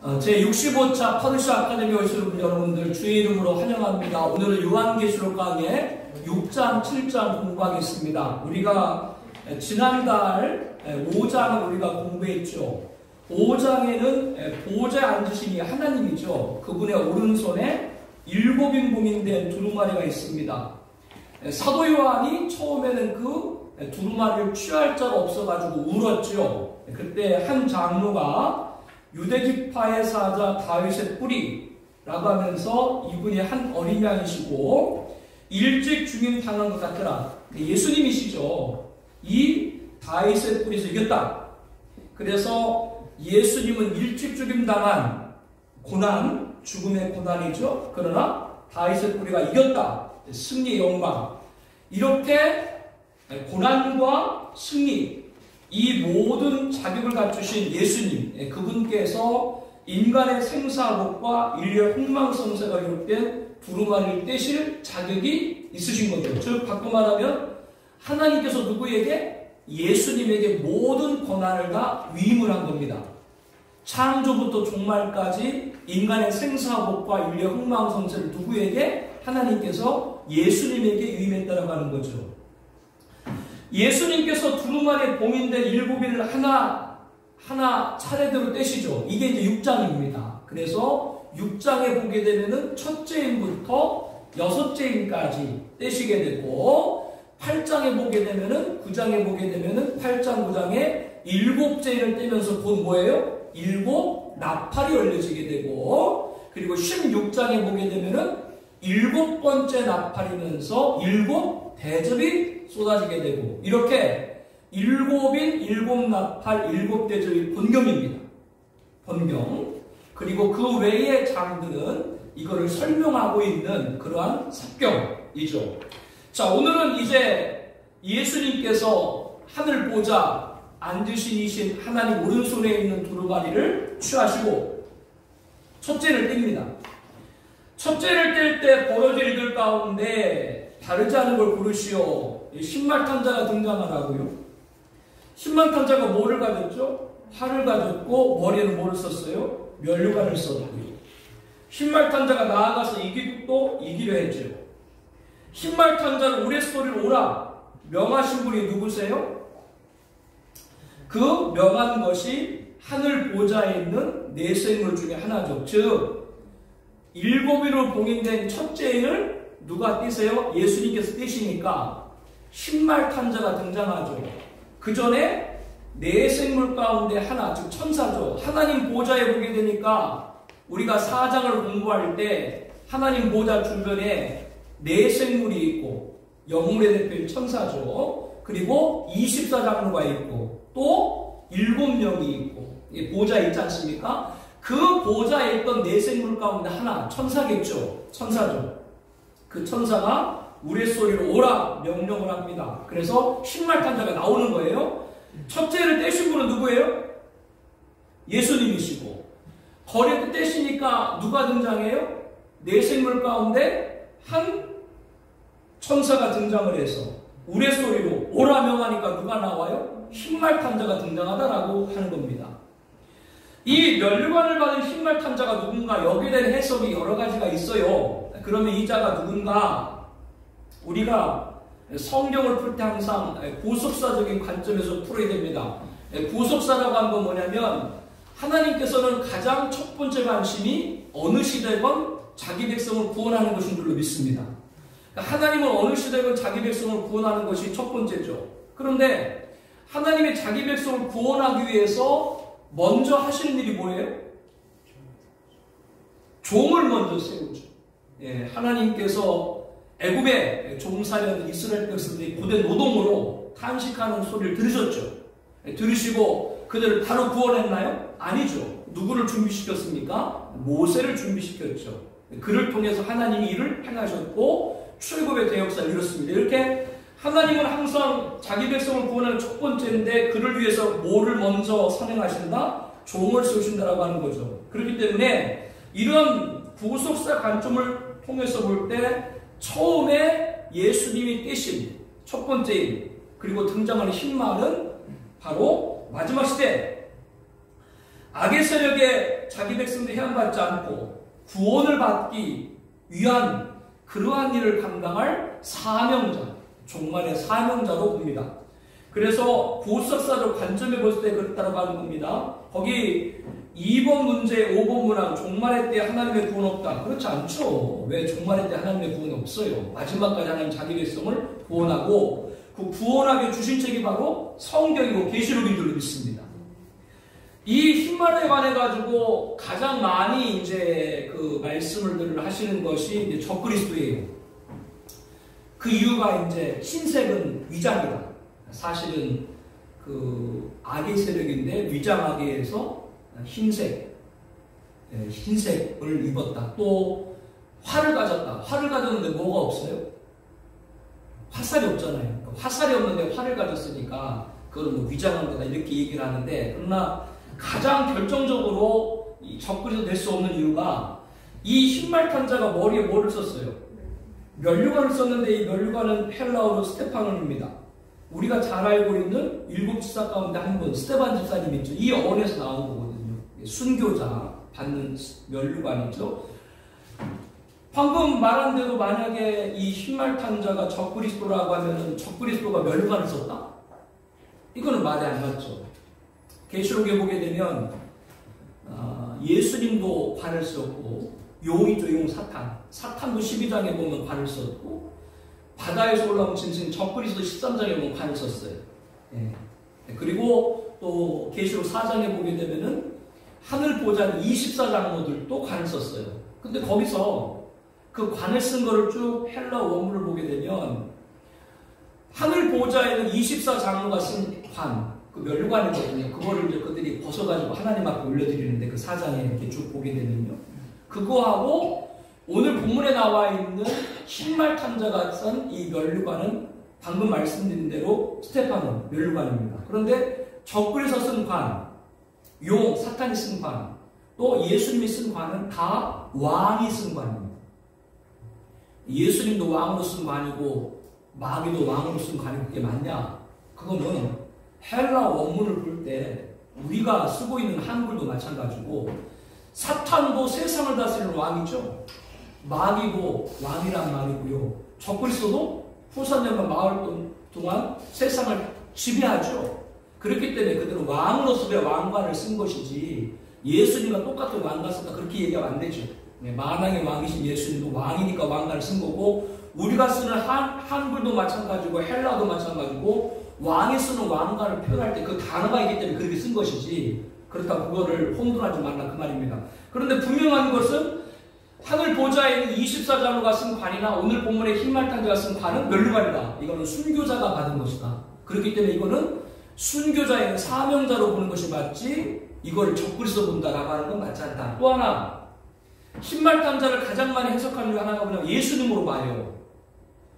제65차 퍼르시 아카데미 오신 여러분들 주의 이름으로 환영합니다. 오늘은 요한계시록 강의 6장, 7장 공부하겠습니다. 우리가 지난달 5장을 우리가 공부했죠. 5장에는 보좌에 앉으신 이 하나님이죠. 그분의 오른손에 7인 봉인된 두루마리가 있습니다. 사도 요한이 처음에는 그 두루마리를 취할 자가 없어가지고 울었죠. 그때 한 장로가 유대지파의 사자 다윗의 뿌리라고 하면서 이분이 한 어린 양이시고 일찍 죽임 당한 것 같더라. 예수님이시죠. 이 다윗의 뿌리에서 이겼다. 그래서 예수님은 일찍 죽임 당한 고난, 죽음의 고난이죠. 그러나 다윗의 뿌리가 이겼다. 승리의 영광. 이렇게 고난과 승리, 이 모든 자격을 갖추신 예수님, 그분께서 인간의 생사복과 인류의 흥망성쇠가 기록된 두루마리를 떼실 자격이 있으신 거죠. 즉 바꿔 말하면 하나님께서 누구에게? 예수님에게 모든 권한을 다 위임을 한 겁니다. 창조부터 종말까지 인간의 생사복과 인류의 흥망성쇠를 누구에게? 하나님께서 예수님에게 위임했다라고 하는 거죠. 예수님께서 두루마리에 봉인된 7인을 하나 차례대로 떼시죠. 이게 이제 6장입니다. 그래서 6장에 보게 되면은 첫째 인부터 6째 인까지 떼시게 되고, 8장에 보게 되면은 9장에 보게 되면은 8장 9장에 7째 인을 떼면서 곧 뭐예요? 7 나팔이 열려지게 되고, 그리고 16장에 보게 되면은 7번째 나팔이면서 7 대접이 쏟아지게 되고, 이렇게 7인 7 나팔 7 대접이 본경입니다. 본경. 그리고 그 외의 장들은 이거를 설명하고 있는 그러한 삽경이죠. 자, 오늘은 이제 예수님께서 하늘 보좌 앉으신 하나님 오른손에 있는 두루마리를 취하시고 첫째를 뗍니다. 첫째를 뗄 때 벌어질 일들 가운데 다르지 않은 걸 고르시오. 신말탄자가 등장하라고요. 신말탄자가 뭐를 가졌죠? 활을 가졌고 머리에는 뭐를 썼어요? 면류관을 썼고요. 신말탄자가 나아가서 이기도 이기려 했죠. 신말탄자는 우레소리를 오라 명하신 분이 누구세요? 그 명한 것이 하늘 보좌에 있는 네 생물 중에 하나죠. 즉 7인으로 봉인된 첫째 인을 누가 떼세요? 예수님께서 떼시니까 신말탄자가 등장하죠. 그 전에 네 생물 가운데 하나, 즉 천사죠. 하나님 보좌에 보게 되니까 우리가 4장을 공부할 때 하나님 보좌 주변에 네 생물이 있고 영물의 대표인 천사죠. 그리고 24장로가 있고 또 7명이 있고 보좌 있지 않습니까? 그 보좌에 있던 네 생물 가운데 하나, 천사겠죠. 천사죠. 그 천사가 우레소리로 오라 명령을 합니다. 그래서 신말탄자가 나오는 거예요. 첫째를 떼신 분은 누구예요? 예수님이시고, 거리에 떼시니까 누가 등장해요? 네 생물 가운데 한 천사가 등장을 해서 우레소리로 오라 명하니까 누가 나와요? 신말탄자가 등장하다라고 하는 겁니다. 이 면류관을 받은 신말탄자가 누군가? 여기에 대한 해석이 여러 가지가 있어요. 그러면 이 자가 누군가? 우리가 성경을 풀 때 항상 구속사적인 관점에서 풀어야 됩니다. 구속사라고 하는 건 뭐냐면 하나님께서는 가장 첫 번째 관심이 어느 시대건 자기 백성을 구원하는 것인 줄로 믿습니다. 하나님은 어느 시대건 자기 백성을 구원하는 것이 첫 번째죠. 그런데 하나님의 자기 백성을 구원하기 위해서 먼저 하시는 일이 뭐예요? 종을 먼저 세우죠. 하나님께서 애굽에 종살이하는 이스라엘 백성들이 고된 노동으로 탄식하는 소리를 들으셨죠. 들으시고 그들을 바로 구원했나요? 아니죠. 누구를 준비시켰습니까? 모세를 준비시켰죠. 그를 통해서 하나님이 일을 행하셨고 출애굽의 대역사를 이뤘습니다. 이렇게 하나님은 항상 자기 백성을 구원하는 첫 번째인데 그를 위해서 뭐를 먼저 선행하신다? 종을 세우신다라고 하는 거죠. 그렇기 때문에 이런 구속사 관점을 통해서 볼 때 처음에 예수님이 떼신 첫 번째 일, 그리고 등장하는 신말은 바로 마지막 시대 악의 세력에 자기 백성들이 해안받지 않고 구원을 받기 위한 그러한 일을 감당할 사명자, 종말의 사명자로 봅니다. 그래서 보석사적 관점에 볼 때 그렇다고 하는 겁니다. 거기 2번 문제, 5번 문항, 종말의 때 하나님의 구원 없다. 그렇지 않죠. 왜 종말의 때 하나님의 구원이 없어요? 마지막까지 하나님 자기 백성을 구원하고 그 구원하게 주신 책이 바로 성경이고 계시록인 줄로 믿습니다. 이 흰말에 관해 가지고 가장 많이 이제 그 말씀을 하시는 것이 이제 적그리스도예요. 그 이유가 이제 흰색은 위장이다. 사실은 그 악의 세력인데 위장하게 해서 흰색을 입었다. 또 활을 가졌다. 활을 가졌는데 뭐가 없어요? 화살이 없잖아요. 화살이 없는데 활을 가졌으니까 그건 뭐 위장한 거다 이렇게 얘기를 하는데, 그러나 가장 결정적으로 적그리스도 될 수 없는 이유가 이 흰말 자가 머리에 뭐를 썼어요? 면류관을 썼는데 이 면류관은 헬라어로 스테파논입니다. 우리가 잘 알고 있는 일곱 집사 가운데 한 분 스테반 집사님 있죠. 이 어원에서 나온 거거든요. 순교자 받는 면류관이죠. 방금 말한 대로 만약에 이 흰말 자가 적그리스도라고 하면은 적그리스도가 면류관을 썼다? 이거는 말이 안 맞죠. 계시록에 보게 되면 예수님도 관을 썼고, 용이죠, 용 사탄도 12장에 보면 관을 썼고, 바다에서 올라온 짐승 적그리스도 13장에 보면 관을 썼어요. 예. 그리고 또 계시록 4장에 보게 되면은 하늘 보좌는 24장로들도 관을 썼어요. 근데 거기서 그 관을 쓴 거를 쭉 헬라 원문을 보게 되면 하늘 보좌에는 24장로가 쓴 관, 그 면류관이거든요. 그거를 이제 그들이 벗어가지고 하나님 앞에 올려드리는데 그 4장에 이렇게 쭉 보게 되면요. 그거하고 오늘 본문에 나와 있는 흰말 탄자가 쓴 이 면류관은 방금 말씀드린 대로 스테파논 면류관입니다. 그런데 적그리스도 쓴 관, 용, 사탄이 쓴 관, 또 예수님이 쓴 관은 다 왕이 쓴 관입니다. 예수님도 왕으로 쓴 관이고 마귀도 왕으로 쓴 관이 그게 맞냐? 그거는 헬라 원문을 볼 때 우리가 쓰고 있는 한글도 마찬가지고, 사탄도 세상을 다스리는 왕이죠. 마귀도 왕이란 말이고요. 적그리스도도 후사년과 마을 동안 세상을 지배하죠. 그렇기 때문에 그들은 왕으로서 왜 왕관을 쓴 것이지 예수님과 똑같은 왕관 썼다 그렇게 얘기하면 안 되죠. 만왕의 왕이신 예수님도 왕이니까 왕관을 쓴 거고, 우리가 쓰는 한글도 마찬가지고 헬라도 마찬가지고 왕이 쓰는 왕관을 표현할 때 그 단어가 있기 때문에 그렇게 쓴 것이지, 그렇다고 그거를 혼돈하지 말라 그 말입니다. 그런데 분명한 것은 하늘 보좌에 있는 24장로가 쓴 관이나 오늘 본문의 흰말 탄자가 쓴 관은 면류관이다. 이거는 순교자가 받은 것이다. 그렇기 때문에 이거는 순교자의 사명자로 보는 것이 맞지, 이걸 적그리스도 본다라고 하는 건 맞지 않다. 또 하나, 흰말 탄자를 가장 많이 해석하는 중 하나가 뭐냐면 예수님으로 봐요.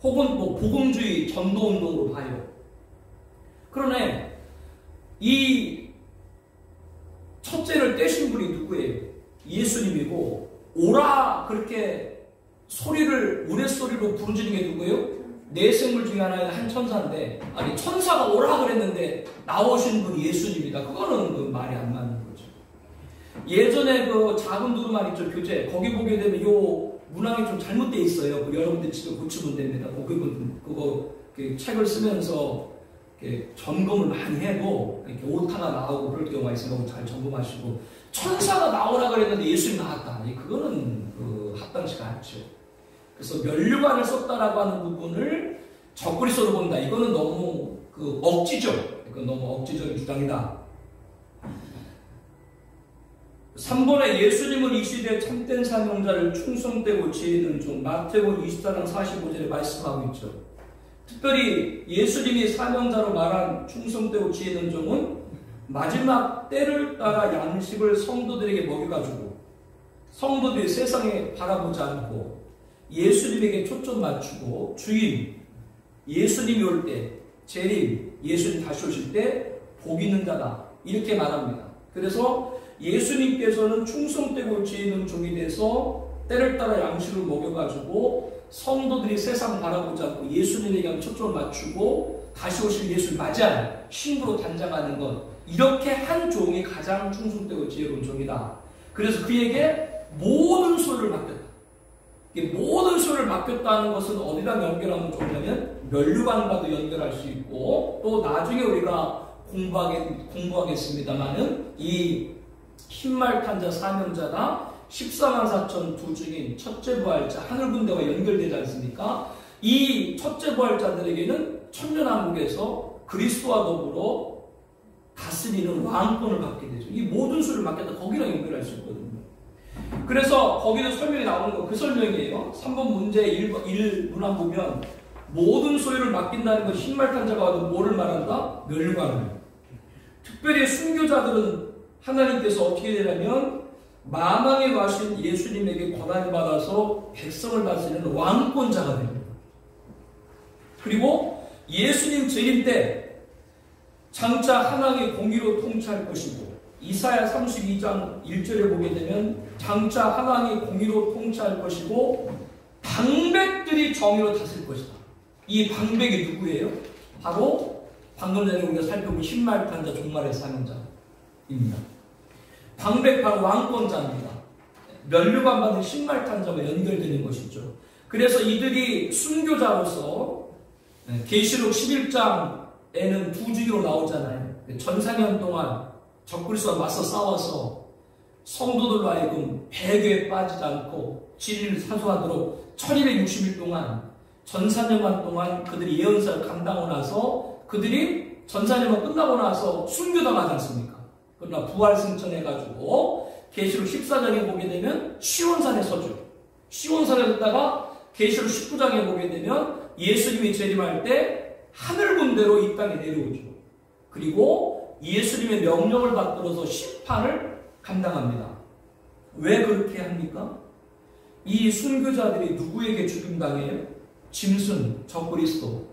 혹은 뭐 복음주의 전도운동으로 봐요. 그러네, 이 첫째를 떼신 분이 누구예요? 예수님이고, 오라 그렇게 소리를 우레소리로 부르짖는 게 누구예요? 네 생물 중에 하나의 한 천사인데, 아니 천사가 오라 그랬는데 나오신 분이 예수님이다. 그거는 그 말이 안 맞는 거죠. 예전에 그 작은 두루마리 있죠, 교재. 거기 보게 되면 요 문항이 좀 잘못되어 있어요. 그 여러분들 지금 고치면 됩니다. 그거 책을 쓰면서 이렇게 점검을 많이 해도 이렇게 오타가 나오고 그럴 경우가 있으면 잘 점검하시고, 천사가 나오라 그랬는데 예수님이 나왔다. 그거는 합당치가 않죠. 그래서 면류관을 썼다라고 하는 부분을 적그리스도로 본다. 이거는 너무 억지죠. 이건 너무 억지적인 주장이다. 3번에 예수님은 이 시대의 참된 사명자를 충성되고 지혜 있는 종, 마태복음 24장 45절에 말씀하고 있죠. 특별히 예수님이 사명자로 말한 충성되고 지혜 있는 종은 마지막 때를 따라 양식을 성도들에게 먹여가지고 성도들이 세상에 바라보지 않고 예수님에게 초점 맞추고 주인, 예수님이 올 때, 재림, 예수님 다시 오실 때 복 있는 자다 이렇게 말합니다. 그래서 예수님께서는 충성되고 지혜 있는 종이 돼서 때를 따라 양식을 먹여가지고 성도들이 세상 바라보지 않고 예수님에게 초점을 맞추고 다시 오실 예수를 맞이하는 신부로 단장하는 것, 이렇게 한 종이 가장 충성되고 지혜로운 종이다. 그래서 그에게 모든 소유를 맡겼다. 모든 소유를 맡겼다는 것은 어디랑 연결하면 좋냐면 면류관과도 연결할 수 있고, 또 나중에 우리가 공부하겠습니다만은 이 흰말탄자 사명자가 14만 4천 두 중인 첫째 부활자 하늘군대와 연결되지 않습니까? 이 첫째 부활자들에게는 천년왕국에서 그리스도와 더불어 다스리는 왕권을 받게 되죠. 이 모든 수를 맡겼다. 거기랑 연결할 수 있거든요. 그래서 거기도 설명이 나오는 거 그 설명이에요. 3번 문제 1문항 보면 모든 소유를 맡긴다는 것이 흰말탄자가 와도 뭐를 말한다? 면류관을. 특별히 순교자들은 하나님께서 어떻게 되냐면 만왕에 가신 예수님에게 권한을 받아서 백성을 다스리는 왕권자가 됩니다. 그리고 예수님 재림 때 장차 하나님의 공의로 통치할 것이고, 이사야 32장 1절에 보게 되면 장차 하나님의 공의로 통치할 것이고 방백들이 정의로 다스릴 것이다. 이 방백이 누구예요? 바로 방금 전에 우리가 살펴본 흰말탄자 종말의 사명자입니다. 방백 바로 왕권자입니다. 면류관 받은 흰말탄자와 연결되는 것이죠. 그래서 이들이 순교자로서 계시록 11장에는 두 주기로 나오잖아요. 전사년 동안 적그리스도와 맞서 싸워서 성도들로 하여금 배교에 빠지지 않고 진리를 사수하도록 1260일 동안 전사년간 동안 그들이 예언사를 감당하고 나서 그들이 전사년만 끝나고 나서 순교당하지 않습니까? 그러나 부활승천해가지고 계시록 14장에 보게 되면 시온산에 서죠. 시온산에 섰다가 계시록 19장에 보게 되면 예수님이 재림할 때 하늘 군대로 이 땅에 내려오죠. 그리고 예수님의 명령을 받들어서 심판을 감당합니다. 왜 그렇게 합니까? 이 순교자들이 누구에게 죽임당해요? 짐승, 적그리스도,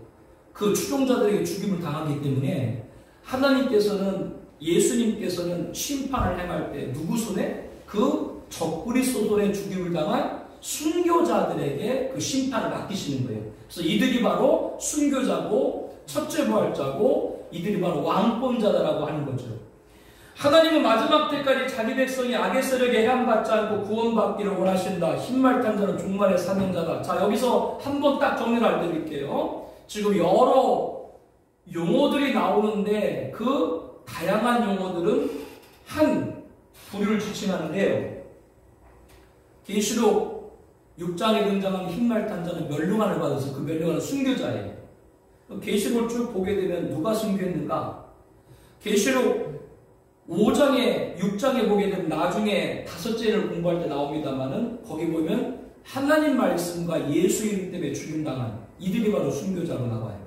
그 추종자들에게 죽임을 당하기 때문에 하나님께서는, 예수님께서는 심판을 행할 때 누구 손에? 그 적그리스도 손에 죽임을 당한 순교자들에게 그 심판을 맡기시는 거예요. 그래서 이들이 바로 순교자고 첫째 부활자고 이들이 바로 왕권자다라고 하는 거죠. 하나님은 마지막 때까지 자기 백성이 악의 세력에 해함받지 않고 구원받기를 원하신다. 흰말탄자는 종말의 사명자다. 자, 여기서 한번 딱 정리를 알려드릴게요. 지금 여러 용어들이 나오는데 그 다양한 용어들은 한 부류를 지칭하는데요. 계시록 6장에 등장하는 흰말탄자는 멸류관을 받아서 그 멸류관은 순교자예요. 계시록을 쭉 보게 되면 누가 순교했는가? 계시록 5장에 6장에 보게 되면 나중에 다섯째를 공부할 때 나옵니다만은 거기 보면 하나님 말씀과 예수 이름 때문에 죽임당한 이들이 바로 순교자로 나와요.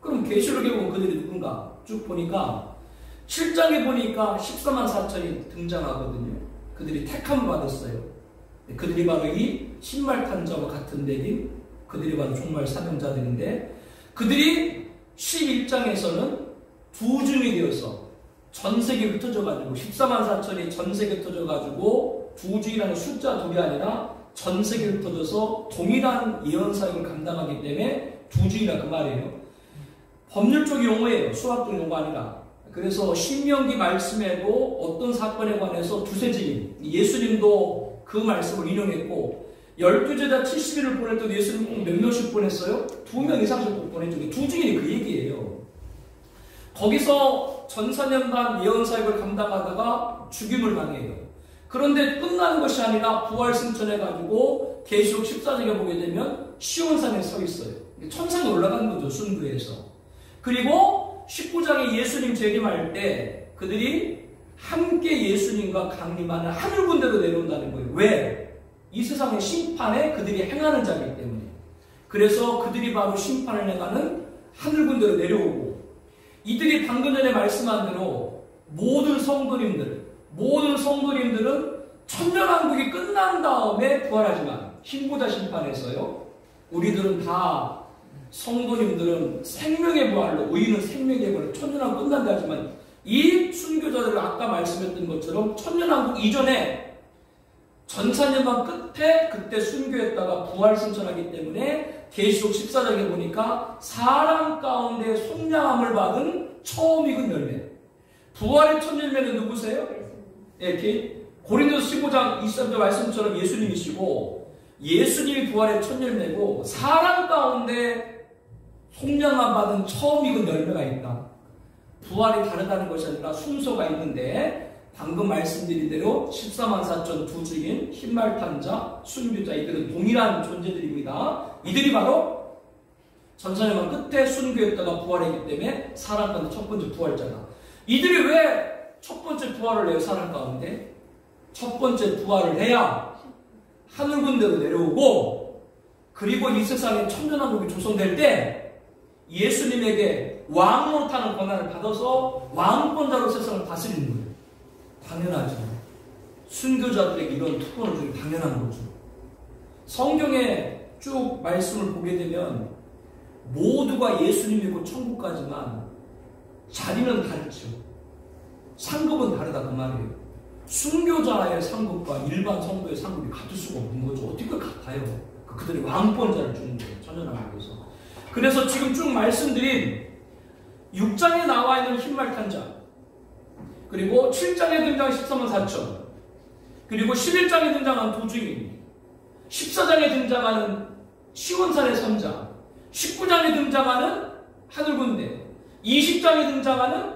그럼 계시록에 보면 그들이 누군가? 쭉 보니까 7장에 보니까 14만 4천이 등장하거든요. 그들이 택함을 받았어요. 그들이 바로 이 흰말탄자와 같은 데인 그들이 바로 종말 사명자들인데, 그들이 11장에서는 두 중이 되어서 전 세계에 흩어져가지고 14만 4천이 전 세계에 흩어져가지고 두 중이라는 숫자 둘이 아니라 전 세계에 흩어져서 동일한 예언사역을 감당하기 때문에 두 중이라 그 말이에요. 법률적 용어예요. 수학적 용어가 아니라. 그래서 신명기 말씀에도 어떤 사건에 관해서 두세 증인, 예수님도 그 말씀을 인용했고 12제자 70일을 보낼 때도 예수님 꼭 몇 명씩 보냈어요? 2명 이상씩 꼭 보냈죠. 두 증인이 그 얘기예요. 거기서 전사년간 예언사역을 감당하다가 죽임을 당해요. 그런데 끝나는 것이 아니라 부활승천해가지고 계시록 14장에 보게 되면 시온산에 서 있어요. 천상에 올라간 거죠. 순교에서. 그리고 19장에 예수님 재림할 때 그들이 함께 예수님과 강림하는 하늘 군대로 내려온다는 거예요. 왜? 이 세상의 심판에 그들이 행하는 자이기 때문에. 그래서 그들이 바로 심판을 행하는 하늘 군대로 내려오고, 이들이 방금 전에 말씀한 대로 모든 성도님들은 천년왕국이 끝난 다음에 부활하지만 흰보자 심판에서요, 우리들은 다 성도님들은 생명의 부활로, 우리는 생명의 부활로 천년왕국 끝난다 하지만 이 순교자들은 아까 말씀했던 것처럼 천년왕국 이전에 전차년만 끝에 그때 순교했다가 부활 승천하기 때문에 계시록 14장에 보니까 사람 가운데 속량함을 받은 처음 익은 열매. 부활의 첫 열매는 누구세요? 예, 고린도서 15장 23절 말씀처럼 예수님이시고 예수님이 부활의 첫 열매고 사람 가운데 속량함 받은 처음 익은 열매가 있다. 부활이 다르다는 것이 아니라 순서가 있는데 방금 말씀드린 대로 14만 4천 두 증인, 흰말탄 자, 순교자 이들은 동일한 존재들입니다. 이들이 바로 전사년만 끝에 순교했다가 부활했기 때문에 사람 가운데 첫 번째 부활자다. 이들이 왜 첫 번째 부활을 해요? 사람 가운데 첫 번째 부활을 해야 하늘 군대로 내려오고 그리고 이 세상에 천년왕국이 조성될 때 예수님에게 왕으로 타는 권한을 받아서 왕권자로 세상을 다스리는 거예요. 당연하죠. 순교자들에게 이런 특권을 주기 당연한 거죠. 성경에 쭉 말씀을 보게 되면 모두가 예수님 믿고 천국 가지만 자리는 다르죠. 상급은 다르다 그 말이에요. 순교자의 상급과 일반 성도의 상급이 같을 수가 없는 거죠. 어떻게 같아요? 그들이 왕권자를 주는 거예요. 천연왕국에서. 그래서 지금 쭉 말씀드린 6장에 나와 있는 흰말탄 자, 그리고 7장에 등장한 14만 4천, 그리고 11장에 등장한 도주인, 14장에 등장하는 시온산의 선자, 19장에 등장하는 하늘군대, 20장에 등장하는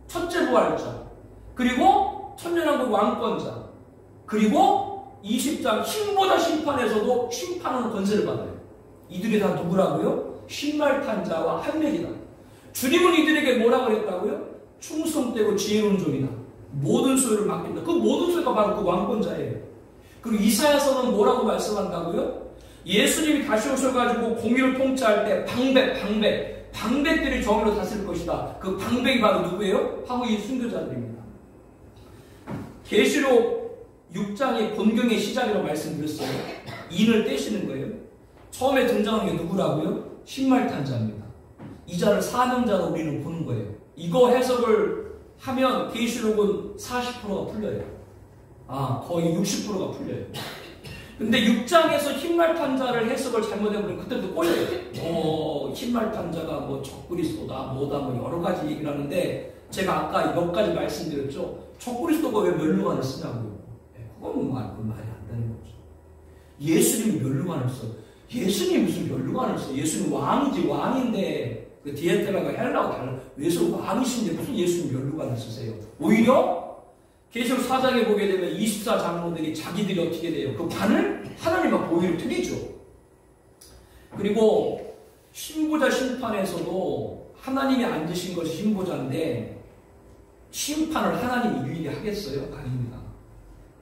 첫째 부활자, 그리고 천년왕국 왕권자, 그리고 20장 흰보자 심판에서도 심판하는 권세를 받아요. 이들이 다 누구라고요? 흰말탄 자와 한맥이다. 주님은 이들에게 뭐라고 그랬다고요? 충성되고 지혜로운 종이다. 모든 소유를 맡긴다. 그 모든 소유가 바로 그 왕권자예요. 그리고 이사야서는 뭐라고 말씀한다고요? 예수님이 다시 오셔가지고 공의를 통치할 때 방백들이 정의로 다스릴 것이다. 그 방백이 바로 누구예요? 하고 이 순교자들입니다. 계시록 6장이 본경의 시작이라고 말씀드렸어요. 인을 떼시는 거예요. 처음에 등장한 게 누구라고요? 흰말탄 자입니다. 이 자를 사명자로 우리는 보는 거예요. 이거 해석을 하면 계시록은 40%가 풀려요. 거의 60%가 풀려요. 근데 6장에서 흰말탄 자를 해석을 잘못해버리면 그때부터 꼬여요. 흰말탄 자가 뭐 적그리스도다 뭐다 뭐 여러 가지 얘기를 하는데 제가 아까 몇 가지 말씀드렸죠. 적그리스도가 왜 멸류관을 쓰냐고요. 그건 말이 안 되는 거죠. 예수님이 멸류관을 써. 예수님이 무슨 멸류관을 써. 예수님 왕이지 왕인데 그 디에테라가 헬라어 달라. 예수 왕이신데 무슨 예수님 멸류관을 쓰세요. 오히려 계시록 4장에 보게 되면 24장로들이 자기들이 어떻게 돼요? 그 관을 하나님과 보위를 드리죠. 그리고 신보자 심판에서도 하나님이 앉으신 것이 신보자인데 심판을 하나님이 일일이 하겠어요? 아닙니다.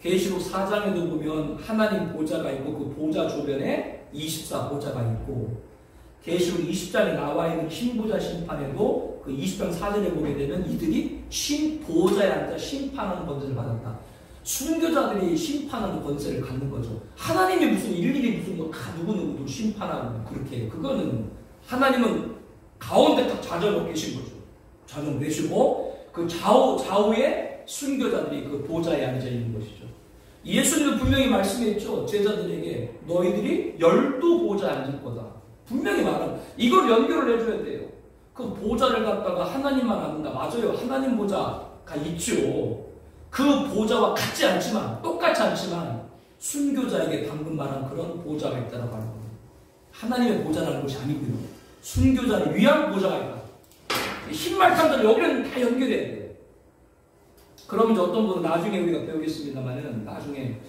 계시록 4장에도 보면 하나님 보좌가 있고 그 보좌 주변에 24보좌가 있고 계시록 20장에 나와 있는 신보자 심판에도 그 20장 4절에 보게 되면 이들이 보좌에 앉아 심판하는 권세를 받았다. 순교자들이 심판하는 권세를 갖는 거죠. 하나님이 무슨 일일이 무슨 누구누구도 심판하고 그렇게 해요. 그거는 하나님은 가운데 딱 좌정하고 계신 거죠. 좌정 내시고 그 좌우에 순교자들이 그 보좌에 앉아 있는 것이죠. 예수님은 분명히 말씀했죠. 제자들에게 너희들이 12보좌에 앉을 거다. 분명히 말합니다. 이걸 연결을 해줘야 돼요. 그 보좌를 갖다가 하나님만 안다. 맞아요. 하나님 보좌가 있죠. 그 보좌와 같지 않지만 똑같지 않지만 순교자에게 방금 말한 그런 보좌가 있다라고 하는 겁니다. 하나님의 보좌라는 것이 아니고요. 순교자를 위한 보좌가 있다. 흰말탄들 여기는 다 연결해야 돼요. 그럼 이제 어떤 분은 나중에 우리가 배우겠습니다만은 나중에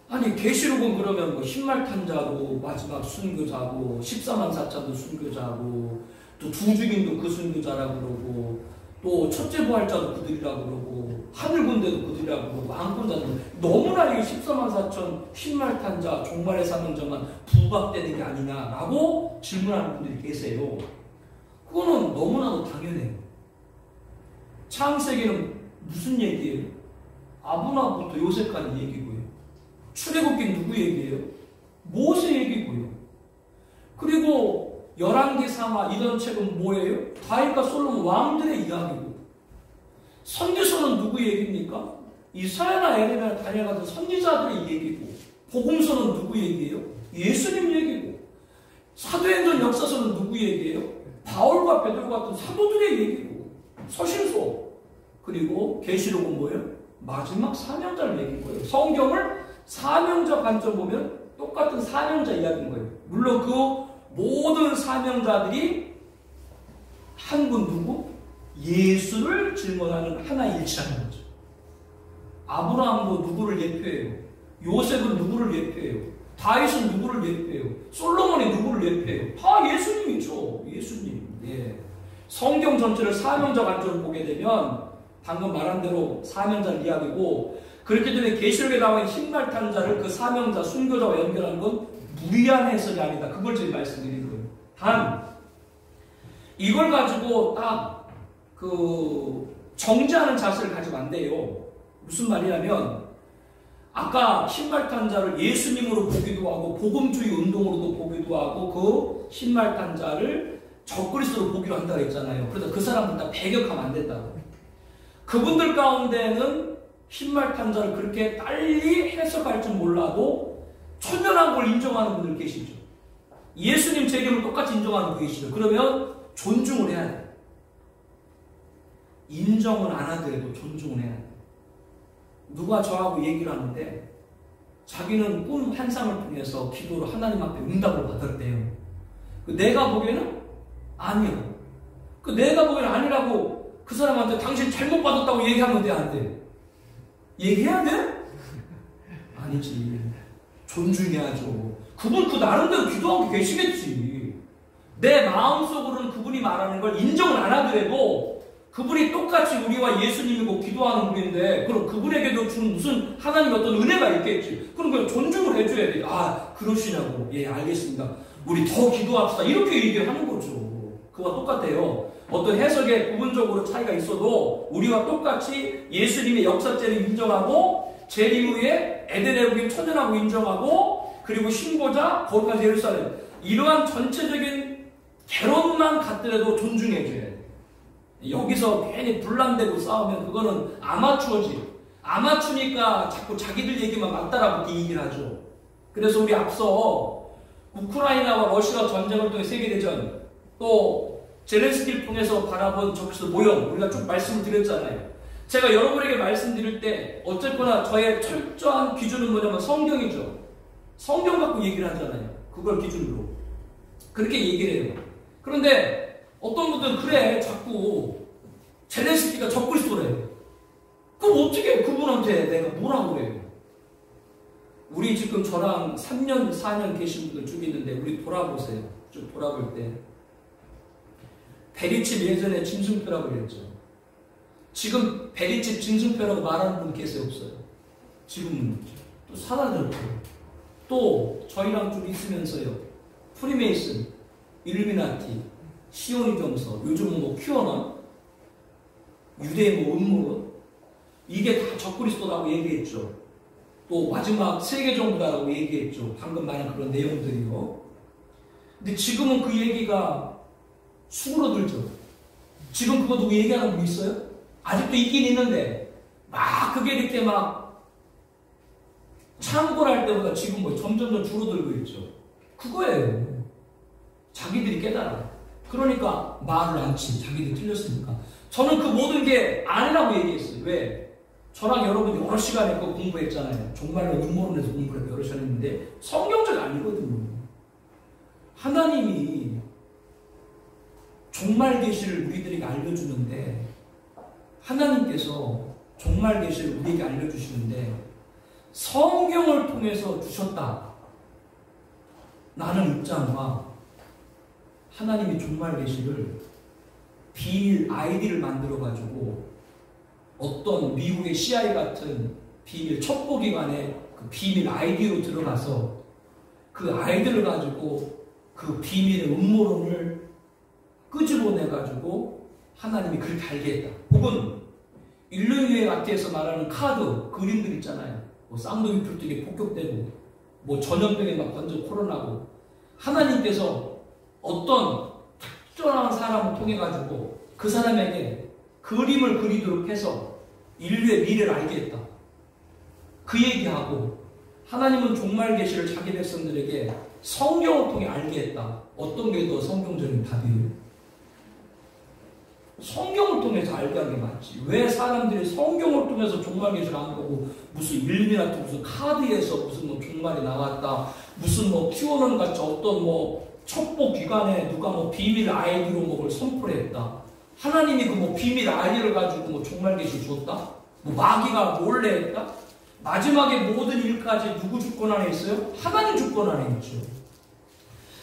아니 계시록은 그러면 뭐 흰말탄자고 마지막 순교자고 14만 4천도 순교자고 또 두주인도 그 순교자라고 그러고 또 첫째 부활자도 그들이라고 그러고 하늘군대도 그들이라고 그러고 왕권자도 너무나 이게 14만 4천 흰말탄자 종말의 사명자만 부각되는 게 아니냐라고 질문하는 분들이 계세요. 그거는 너무나도 당연해요. 창세기는 무슨 얘기예요? 아브라함부터 요셉까지 얘기고요. 출애굽기는 누구 얘기예요? 모세 얘기고요. 그리고 열왕기 상하 이런 책은 뭐예요? 다윗과 솔로몬 왕들의 이야기고. 선지서는 누구 얘기입니까? 이사야나 에레미야 다니엘같은 선지자들의 얘기고, 복음서는 누구 얘기예요? 예수님 얘기고, 사도행전 역사서는 누구 얘기예요? 바울과 베드로 같은 사도들의 얘기고, 서신서, 그리고 계시록은 뭐예요? 마지막 사명자를 얘기한 거예요. 성경을 사명자 관점 보면 똑같은 사명자 이야기인 거예요. 물론 그 모든 사명자들이 한 분 누구? 예수를 증언하는 하나의 일치라는 거죠. 아브라함도 누구를 예표해요? 요셉은 누구를 예표해요? 다윗은 누구를 예표해요? 솔로몬이 누구를 예표해요? 다 예수님이죠. 예수님. 예. 성경 전체를 사명자 관점으로 보게 되면 방금 말한 대로 사명자를 이야기고, 그렇기 때문에 계시록에 나와 있는 흰말 탄 자를 그 사명자, 순교자와 연결하는 건 무리한 해석이 아니다. 그걸 제가 말씀드린 거예요. 단 이걸 가지고 딱 정죄하는 자세를 가지면 안 돼요. 무슨 말이냐면, 아까 흰말 탄 자를 예수님으로 보기도 하고 복음주의 운동으로도 보기도 하고 그 흰말 탄 자를 적그리스도로 보기로 한다고 했잖아요. 그래서 그 사람들 다 배격하면 안 된다고. 그분들 가운데는 흰말 탄 자를 그렇게 빨리 해석할 줄 몰라도 천연한 걸 인정하는 분들 계시죠. 예수님 재림을 똑같이 인정하는 분 계시죠. 그러면 존중을 해야 돼요. 인정은 안 하더라도 존중을 해야 돼요. 누가 저하고 얘기를 하는데 자기는 꿈 환상을 통해서 기도로 하나님 앞에 응답을 받았대요. 내가 보기에는 아니야. 내가 보기에는 아니라고 그 사람한테 당신 잘못 받았다고 얘기하면 돼, 안 돼? 얘기해야 돼? 아니지. 존중해야죠. 그분 그 나름대로 기도한 게 계시겠지. 내 마음속으로는 그분이 말하는 걸 인정을 안 하더라도 그분이 똑같이 우리와 예수님이고 기도하는 분인데, 그럼 그분에게도 주는 무슨 하나님의 어떤 은혜가 있겠지. 그럼 그냥 존중을 해줘야 돼. 아, 그러시냐고. 예, 알겠습니다. 우리 더 기도합시다. 이렇게 얘기를 하는 거죠. 그와 똑같아요. 어떤 해석에 부분적으로 차이가 있어도 우리와 똑같이 예수님의 역사죄를 인정하고 재림 후에 에덴의 복임 천연하고 인정하고, 그리고 신고자 거룩한 예루살렘, 이러한 전체적인 개론만 같더라도 존중해줘야 돼. 여기서 괜히 분란되고 싸우면 그거는 아마추어지. 아마추니까 자꾸 자기들 얘기만 맞다라고 얘기를 하죠. 그래서 우리 앞서 우크라이나와 러시아 전쟁을 통해 세계대전, 또 제렌스키를 통해서 바라본 적그리스도 모형, 우리가 쭉 말씀을 드렸잖아요. 제가 여러분에게 말씀드릴 때 어쨌거나 저의 철저한 기준은 뭐냐면 성경이죠. 성경 갖고 얘기를 하잖아요. 그걸 기준으로 그렇게 얘기를 해요. 그런데 어떤 분들은 그래, 자꾸 제렌스키가 적그리스도래. 그럼 어떻게 그분한테 내가 뭐라고 그래요? 우리 지금 저랑 3년, 4년 계신 분들 쭉 있는데 우리 돌아보세요. 쭉 돌아볼 때 베리칩 예전에 짐승표라고 그랬죠. 지금 베리칩 짐승표라고 말하는 분 계세요, 없어요? 지금은 또 사라졌고, 또 저희랑 좀 있으면서요, 프리메이슨, 일루미나티, 시오니즘서, 요즘은 뭐 큐어넌, 유대의 뭐 음모론, 이게 다 적그리스도라고 얘기했죠. 또 마지막 세계정부다라고 얘기했죠. 방금 말한 그런 내용들이요. 근데 지금은 그 얘기가 수그러들죠. 지금 그거 누구 얘기하는 분 있어요? 아직도 있긴 있는데 막 그게 이렇게 막 참고를 할 때보다 지금 뭐 점점 줄어들고 있죠. 그거예요. 자기들이 깨달아. 그러니까 말을 안 치. 자기들이 틀렸으니까. 저는 그 모든 게 아니라고 얘기했어요. 왜? 저랑 여러분 여러 시간에 그거 공부했잖아요. 정말로 음모론에서 공부를 여러 시간 했는데 성경적 아니거든요. 하나님이 종말 계시를 우리들에게 알려주는데, 하나님께서 종말 계시를 우리에게 알려주시는데 성경을 통해서 주셨다. 나는 입장과 하나님이 종말 계시를 비밀 아이디를 만들어가지고 어떤 미국의 CIA 같은 비밀 첩보기관의 그 비밀 아이디로 들어가서 그 아이디를 가지고 그 비밀의 음모론을 끄집어내가지고 하나님이 그렇게 알게 했다. 혹은 일루미네이트 아트에서 말하는 카드, 그림들 있잖아요. 뭐 쌍둥이 풀뜨기 폭격되고 뭐 전염병에 막 완전 코로나고, 하나님께서 어떤 특정한 사람을 통해 가지고 그 사람에게 그림을 그리도록 해서 인류의 미래를 알게 했다. 그 얘기하고 하나님은 종말 계시를 자기 백성들에게 성경을 통해 알게 했다. 어떤 게 더 성경적인 답이에요? 성경을 통해서 알게 하는 게 맞지. 왜 사람들이 성경을 통해서 종말 계시를 안 보고 무슨 일미나트 무슨 카드에서 무슨 뭐 종말이 나왔다. 무슨 뭐 QAnon 같이 어떤 뭐 첩보 기관에 누가 뭐 비밀 아이디로 뭐를 선포를 했다. 하나님이 그 뭐 비밀 아이디를 가지고 뭐 종말 계시를 줬다. 뭐 마귀가 몰래 했다. 마지막에 모든 일까지 누구 주권 안에 있어요? 하나님 주권 안에 있죠.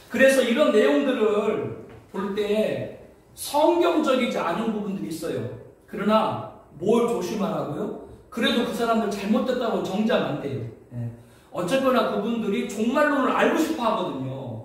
그래서 이런 내용들을 볼 때 성경적이지 않은 부분들이 있어요. 그러나 뭘 조심하라고요? 그래도 그 사람들 잘못됐다고 정죄하면 안 돼요. 어쨌거나 그분들이 종말론을 알고 싶어 하거든요.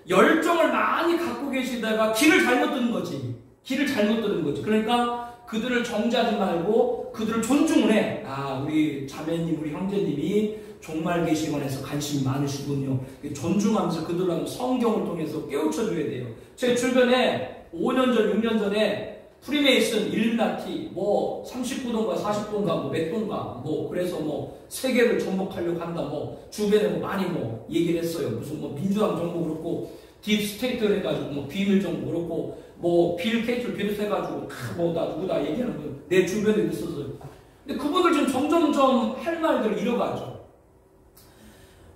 열정을 많이 갖고 계시다가 길을 잘못 듣는 거지. 길을 잘못 들은 거지. 그러니까 그들을 정죄하지 말고 그들을 존중을 해. 아, 우리 자매님, 우리 형제님이 종말 계시관에서 관심이 많으시군요. 존중하면서 그들은 성경을 통해서 깨우쳐줘야 돼요. 제 주변에 5년 전, 6년 전에 프리메이슨, 일루미나티, 뭐 39도인가 40도인가 뭐 몇 도인가 뭐 그래서 뭐 세계를 정복하려고 한다 뭐 주변에 뭐 많이 뭐 얘기를 했어요. 무슨 뭐 민주당 정보 그렇고 딥스테이트를 해가지고 뭐 비밀 정보 그렇고 뭐 빌 게이츠를 비롯해가지고 뭐 나 누구다 얘기하는 거 내 주변에 있었어요. 근데 그분들 지금 점점점 할 말들을 잃어가죠.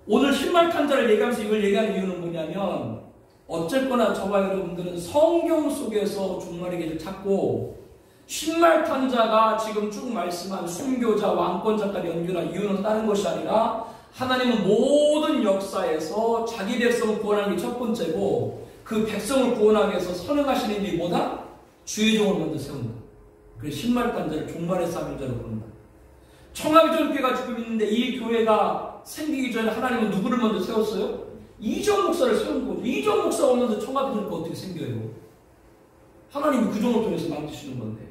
오늘 신말탄자를 얘기하면서 이걸 얘기하는 이유는 뭐냐면 어쨌거나 저와 여러분들은 성경 속에서 종말의 길을 찾고 신말탄자가 지금 쭉 말씀한 순교자, 왕권자까지 연결한 이유는 다른 것이 아니라 하나님은 모든 역사에서 자기 백성을 구원하는 게 첫 번째고 그 백성을 구원하기 위해서 선행하시는 일이 뭐다? 주의 종을 먼저 세운다. 그래서 신말탄자를 종말의 사명자로 부른다. 청하비전교회가 지금 있는데 이 교회가 생기기 전에 하나님은 누구를 먼저 세웠어요? 이전 목사를 세운 거죠. 이전 목사가 없는데 청하비전교회가 어떻게 생겨요? 하나님이 그 종을 통해서 만드시는 건데.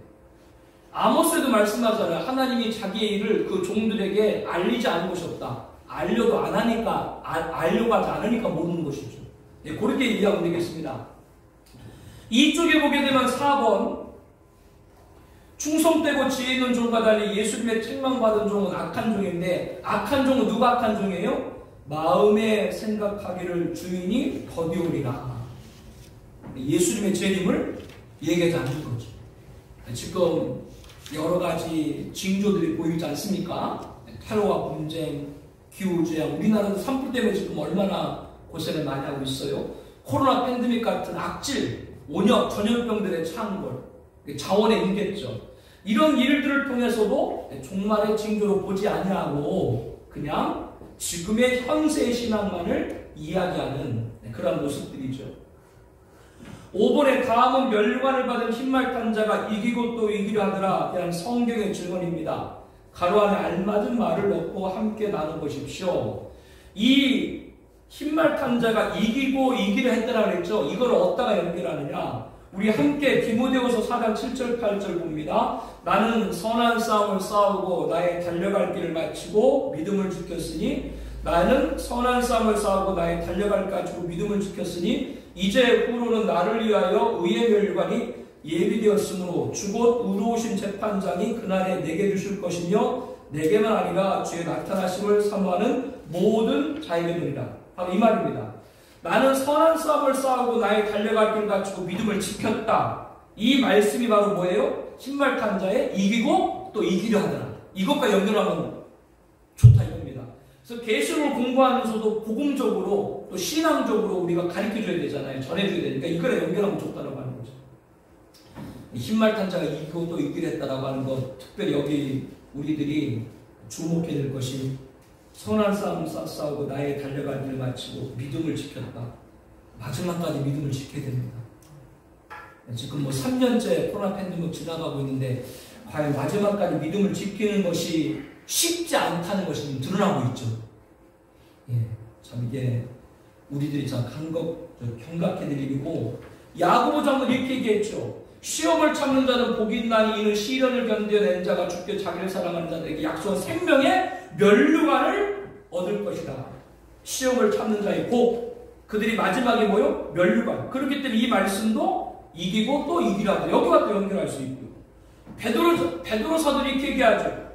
아모스에도 말씀하잖아요. 하나님이 자기의 일을 그 종들에게 알리지 않은 것이 없다. 알려도 안 하니까, 알려고 하지 않으니까 모르는 것이죠. 예, 그렇게 이해하면 되겠습니다. 이쪽에 보게 되면 4번. 충성되고 지혜 있는 종과 달리 예수님의 책망받은 종은 악한 종인데, 악한 종은 누가 악한 종이에요? 마음에 생각하기를 주인이 더디오리라. 예수님의 재림을 얘기하지 않는 거죠. 지금 여러 가지 징조들이 보이지 않습니까? 테러와 분쟁, 기후재앙, 우리나라도 산불 때문에 지금 얼마나 고생을 많이 하고 있어요. 코로나 팬데믹 같은 악질, 온역, 전염병들의 창궐, 자원의 임계점, 이런 일들을 통해서도 종말의 징조로 보지 아니하고 그냥 지금의 현세의 신앙만을 이야기하는 그런 모습들이죠. 5번에 다음은 멸관을 받은 흰말탄자가 이기고 또 이기려 하더라. 그냥 성경의 증언입니다. 가로 안에 알맞은 말을 넣고 함께 나눠보십시오. 이 흰말탄자가 이기고 이기려 했다라고 했죠. 이걸 어디다가 연결하느냐? 우리 함께 디모데후서 4장 7절 8절 봅니다. 나는 선한 싸움을 싸우고 나의 달려갈 길을 마치고 믿음을 지켰으니 나는 선한 싸움을 싸우고 나의 달려갈 길을 마치고 믿음을 지켰으니 이제 후로는 나를 위하여 의의 멸관이 예비되었으므로 주곧 의로우신 재판장이 그날에 내게 주실 것이며 내게만 아니라 주의 나타나심을 사모하는 모든 자에게니라. 바로 이 말입니다. 나는 선한 싸움을 싸우고 나의 달려갈 길을 갖추고 믿음을 지켰다. 이 말씀이 바로 뭐예요? 신말탄자에 이기고 또 이기려 하더라. 이것과 연결하면 좋다 이겁니다. 그래서 계시록을 공부하면서도 복음적으로 또 신앙적으로 우리가 가르쳐줘야 되잖아요. 전해줘야 되니까 이거랑 연결하면 좋다라고 하는 거죠. 흰말탄자가 이기고 또 이기려 했다라고 하는 것, 특별히 여기 우리들이 주목해야 될 것이 선한 싸움 싸우고 나의 달려갈 길을 마치고 믿음을 지켰다. 마지막까지 믿음을 지켜야 됩니다. 지금 뭐 3년째 코로나 팬데믹 지나가고 있는데 과연 마지막까지 믿음을 지키는 것이 쉽지 않다는 것이 드러나고 있죠. 예, 참 이게 우리들이 참 경각해야 될 일이고, 야고보서는 이렇게 얘기했죠. 시험을 참는 자는 복이 있나니 이는 시련을 견뎌낸 자가 주께 자기를 사랑하는 자들에게 약속한 생명의 면류관을 얻을 것이다. 시험을 참는 자의 복, 그들이 마지막에 뭐요? 면류관. 그렇기 때문에 이 말씀도 이기고 또 이기라. 여기와 또 연결할 수 있고요. 베드로 사도는 이렇게 얘기하죠.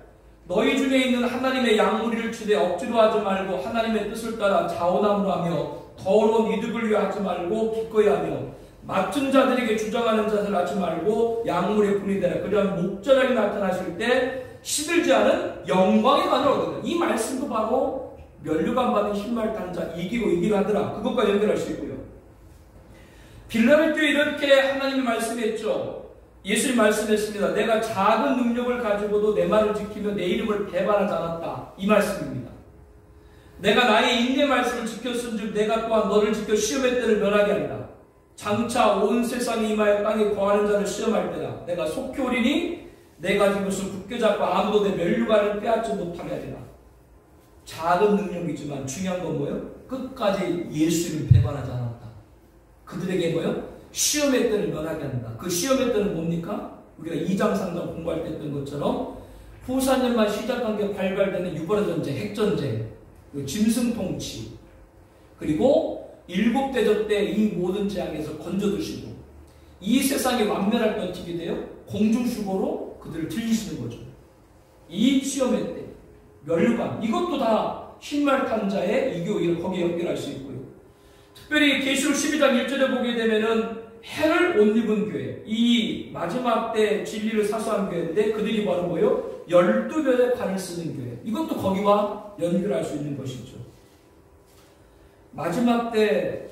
너희 중에 있는 하나님의 양무리를 치되 억지로 하지 말고 하나님의 뜻을 따라 자원함으로 하며 더러운 이득을 위해 하지 말고 기꺼이 하며 맡은 자들에게 주장하는 자들 하지 말고 양물에 분이되라. 그러면 목자락이 나타나실 때 시들지 않은 영광의 관을 얻으라. 이 말씀도 바로 면류관 받은 흰말 자 이기고 하더라. 그것과 연결할 수 있고요. 빌라델 교회 이렇게 하나님이 말씀했죠. 예수님 말씀했습니다. 내가 작은 능력을 가지고도 내 말을 지키며 내 이름을 배반하지 않았다. 이 말씀입니다. 내가 나의 인내 말씀을 지켰은즉 내가 또한 너를 지켜 시험의 때를 면하게 하리라. 장차 온 세상에 임하여 땅에 거하는 자를 시험할 때라. 내가 속히 오리니 내가 이것을 굳게 잡고 아무도 내 면류관을 빼앗지 못하게 하리라. 작은 능력이지만 중요한 건 뭐예요? 끝까지 예수님을 배반하지 않았다. 그들에게 뭐예요? 시험의 때를 면하게 한다. 그 시험의 때는 뭡니까? 우리가 2장 3장 공부할 때 했던 것처럼 후사년만 시작한 게 발발되는 유보라 전쟁, 핵전쟁, 짐승 통치, 그리고 일곱 대접 때 이 모든 재앙에서 건져두시고 이 세상이 완멸할 때 어떻게 돼요? 공중수고로 그들을 들리시는 거죠. 이 시험의 때, 멸관, 이것도 다 흰말 탄 자의 이교이를 거기에 연결할 수 있고요. 특별히 계시록 12장 1절에 보게 되면은 해를 옷 입은 교회, 이 마지막 때 진리를 사수한 교회인데 그들이 바로 뭐예요? 12별의 관을 쓰는 교회. 이것도 거기와 연결할 수 있는 것이죠. 마지막 때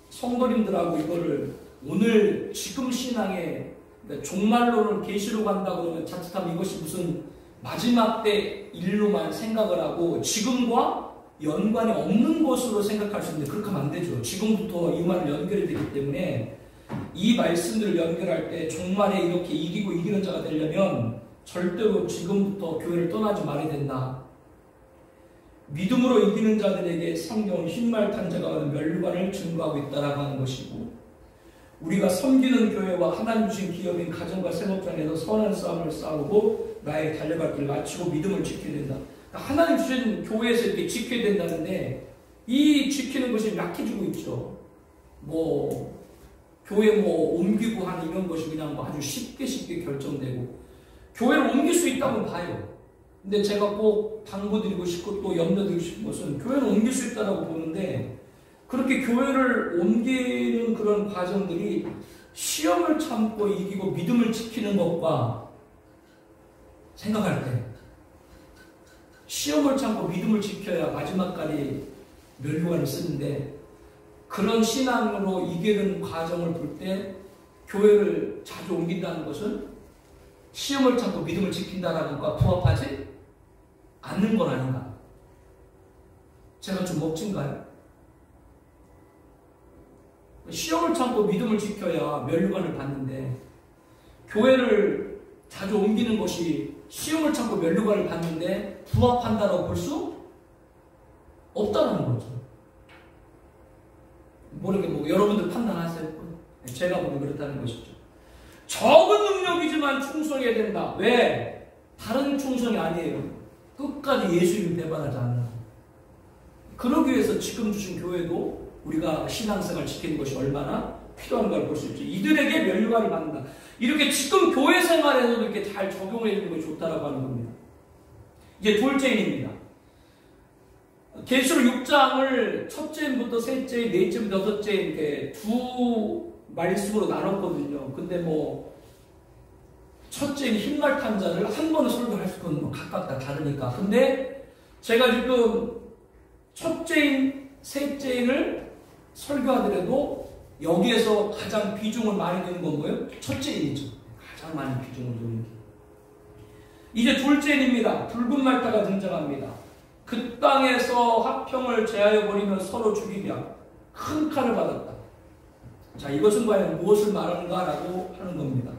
성도님들하고 이거를 오늘 지금 신앙에 그러니까 종말론을 계시록 한다 그러면 자칫하면 이것이 무슨 마지막 때 일로만 생각을 하고 지금과 연관이 없는 것으로 생각할 수 있는데 그렇게 하면 안 되죠. 지금부터 이 말을 연결이 되기 때문에 이 말씀들을 연결할 때 종말에 이렇게 이기는 자가 되려면 절대로 지금부터 교회를 떠나지 말아야 된다. 믿음으로 이기는 자들에게 성경은 흰말 탄 자가 하는 멸류관을 증거하고 있다라고 하는 것이고, 우리가 섬기는 교회와 하나님 주신 기업인 가정과 생업장에서 선한 싸움을 싸우고 나의 달려갈 길을 마치고 믿음을 지켜야 된다. 하나님 주신 교회에서 이렇게 지켜야 된다는데 이 지키는 것이 약해지고 있죠. 교회 옮기고 하는 이런 것이 그냥 아주 쉽게 결정되고, 교회를 옮길 수 있다고 봐요. 근데 제가 꼭 당부드리고 싶고 또 염려드리고 싶은 것은 교회를 옮길 수 있다고 보는데 그렇게 교회를 옮기는 그런 과정들이 시험을 참고 이기고 믿음을 지키는 것과 생각할 때 시험을 참고 믿음을 지켜야 마지막까지 멸류관을 쓰는데 그런 신앙으로 이기는 과정을 볼 때 교회를 자주 옮긴다는 것은 시험을 참고 믿음을 지킨다는 것과 부합하지 않는 건 아닌가? 제가 좀 멋진가요? 시험을 참고 믿음을 지켜야 멸류관을 받는데 교회를 자주 옮기는 것이 시험을 참고 멸류관을 받는데 부합한다고 볼 수 없다는 거죠. 여러분들 판단하세요. 제가 보면 그렇다는 것이죠. 적은 능력이지만 충성해야 된다. 왜? 다른 충성이 아니에요. 끝까지 예수님 배반하지 않는. 그러기 위해서 지금 주신 교회도 우리가 신앙생활 지키는 것이 얼마나 필요한 걸 볼 수 있죠. 이들에게 멸류관을 받는다. 이렇게 지금 교회 생활에서도 이렇게 잘 적용해 주는 것이 좋다라고 하는 겁니다. 이제 둘째인입니다. 계시록 6장을 첫째부터 셋째, 넷째부터 여섯째 이렇게 두 말씀으로 나눴거든요. 근데 첫째인 흰말 탄 자를 한 번에 설교할 수는 각각 다 다르니까. 근데 제가 지금 첫째인, 셋째인을 설교하더라도 여기에서 가장 비중을 많이 두는 건 뭐예요? 첫째인이죠. 가장 많이 비중을 두는 게. 이제 둘째인입니다. 붉은 말타가 등장합니다. 그 땅에서 화평을 제하여 버리며 서로 죽이랴. 큰 칼을 받았다. 자, 이것은 과연 무엇을 말하는가라고 하는 겁니다.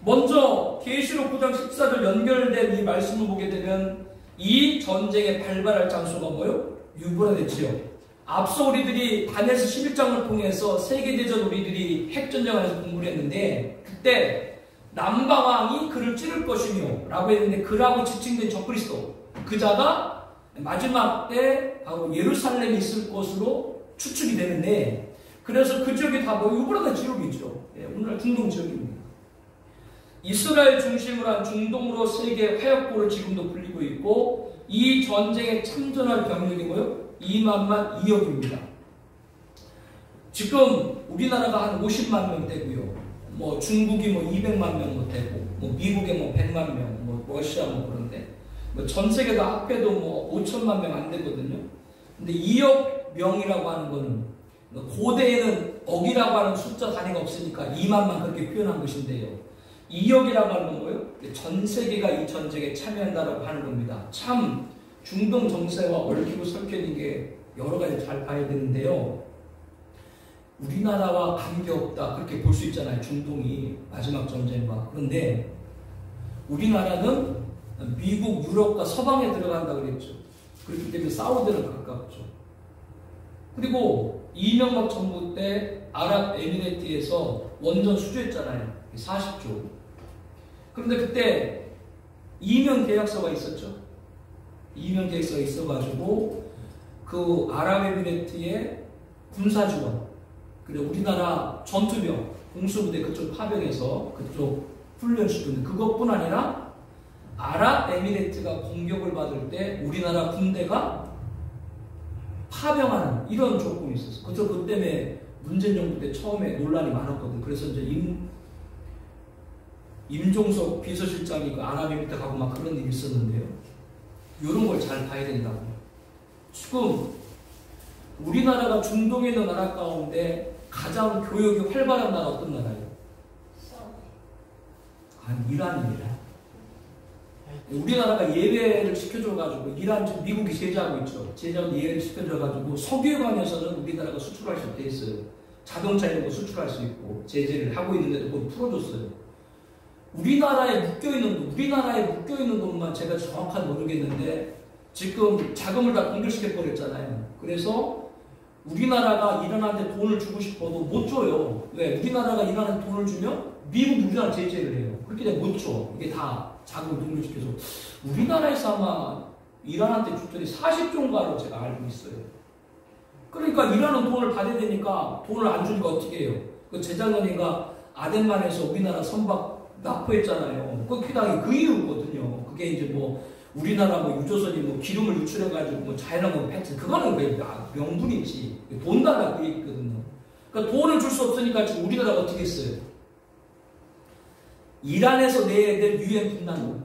먼저 계시록 9장 14절 연결된 이 말씀을 보게 되면 이 전쟁에 발발할 장소가 뭐예요? 유브라데 지역. 앞서 우리들이 다니엘서 11장을 통해서 세계대전 우리들이 핵전쟁을 공부를 했는데 그때 남방왕이 그를 찌를 것이며 라고 했는데 그라고 지칭된 적그리스도 그 자가 마지막 때 바로 예루살렘에 있을 것으로 추측이 되는데 그래서 그 지역이 다 유브라데 지역이죠. 오늘날 중동 지역입니다. 이스라엘 중심으로 한 중동으로 세계 화약고를 지금도 불리고 있고 이 전쟁에 참전할 병력이 뭐요? 2만만 2억입니다. 지금 우리나라가 한 50만 명 되고요. 뭐 중국이 뭐 200만 명 되고 뭐 미국에 뭐 100만 명, 뭐 러시아 뭐 그런데 뭐 전 세계 다 합해도 뭐 5천만 명 안 되거든요. 근데 2억 명이라고 하는 거는 고대에는 억이라고 하는 숫자 단위가 없으니까 2만만 그렇게 표현한 것인데요. 2억이라고 하는 건 뭐예요? 전 세계가 이 전쟁에 참여한다라고 하는 겁니다. 참 중동 정세와 얽히고 설켜진 게 여러 가지 잘 봐야 되는데요. 우리나라와 관계없다 그렇게 볼 수 있잖아요. 중동이 마지막 전쟁과. 그런데 우리나라는 미국, 유럽과 서방에 들어간다 그랬죠. 그렇기 때문에 사우디는 가깝죠. 그리고 이명박 정부 때 아랍에미레이트에서 원전 수주했잖아요. 40조. 그런데 그때 이명 계약서가 있었죠. 이명 계약서가 있어가지고 그 아랍에미레이트의 군사지원 그리고 우리나라 전투병 공수부대 그쪽 파병해서 그쪽 훈련시키는 그것뿐 아니라 아랍에미레이트가 공격을 받을 때 우리나라 군대가 파병하는 이런 조건이 있었어요. 그래서 그 때문에 문재인 정부 때 처음에 논란이 많았거든요. 그래서 이제 임종석 비서실장이 그 아랍에미리트 가고 막 그런 일이 있었는데요. 이런 걸 잘 봐야 된다고요. 지금 우리나라가 중동에 있는 나라 가운데 가장 교역이 활발한 나라 어떤 나라예요? 이란입니다. 우리나라가 예배를 시켜줘가지고 이란 지금 미국이 제재하고 있죠. 제재하고 예배를 시켜줘가지고 석유관에서는 우리나라가 수출할 수 있게 했어요. 자동차 이런 거 수출할 수 있고 제재를 하고 있는데도 그걸 풀어줬어요. 우리나라에 묶여있는 돈만 제가 정확하게 모르겠는데 지금 자금을 다 동결시켜버렸잖아요. 그래서 우리나라가 이란한테 돈을 주고 싶어도 못 줘요. 왜? 우리나라가 이란한테 돈을 주면 미국이 우리나라 제재를 해요. 그렇게 되면 못 줘. 이게 다 자금을 동결시켜서 우리나라에서 아마 이란한테 줬더니 40조인가로 제가 알고 있어요. 그러니까 이란은 돈을 받아야 되니까 돈을 안 주니까 어떻게 해요? 그 재작년인가 아덴만에서 우리나라 선박 납포했잖아요. 그 이유거든요. 그게 이제 뭐 우리나라 뭐 유조선이 뭐 기름을 유출해가지고 뭐 자연항공 패치 그거는 왜 명분이지 돈 달라 그 얘기거든요. 그러니까 돈을 줄 수 없으니까 지금 우리나라가 어떻게 했어요? 이란에서 내야 될 유엔 분담금.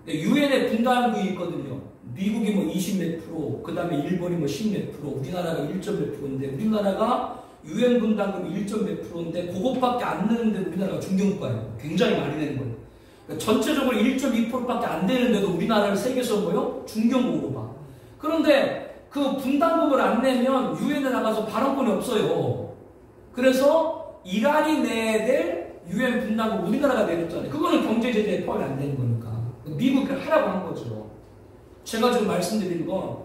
유엔에 분담금이 있거든요. 미국이 뭐 20몇 프로, 그 다음에 일본이 뭐 10몇 프로, 우리나라가 1.몇 프로인데 우리나라가 유엔 분담금이 1.몇 프로인데 그것밖에 안 내는데 우리나라가 중경과예요. 굉장히 많이 내는 거예요. 그러니까 전체적으로 1.2%밖에 안 되는데도 우리나라를 세계에서 뭐요? 중경국으로 봐. 그런데 그 분담금을 안 내면 유엔에 나가서 발언권이 없어요. 그래서 이란이 내야 될 유엔 분담금 우리나라가 내렸잖아요. 그거는 경제 제재에 포함이 안 되는 거니까. 미국이 하라고 한 거죠. 제가 지금 말씀드린 건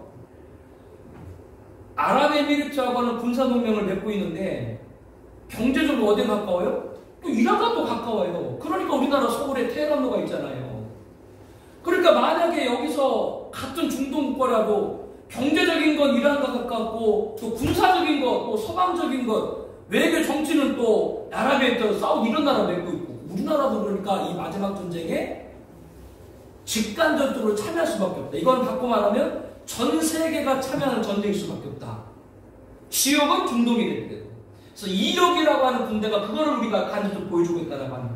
아랍에미리트하고는 군사동맹을 맺고 있는데 경제적으로 어디에 가까워요? 또 이란과 또 가까워요. 그러니까 우리나라 서울에 테헤란로가 있잖아요. 그러니까 만약에 여기서 같은 중동 국가라도 경제적인 건 이란과 가깝고 또 군사적인 것, 또 서방적인 것, 외교 정치는 또 아랍에미리트, 사우디 이런 나라 맺고 있고 우리나라도 그러니까 이 마지막 전쟁에 직간접적으로 참여할 수밖에 없다. 이건 바꿔 말하면 전 세계가 참여하는 전쟁일 수밖에 없다. 지역은 중동이 되게 되고. 그래서 2억이라고 하는 군대가 그거를 우리가 간접적으로 보여주고 있다고 하는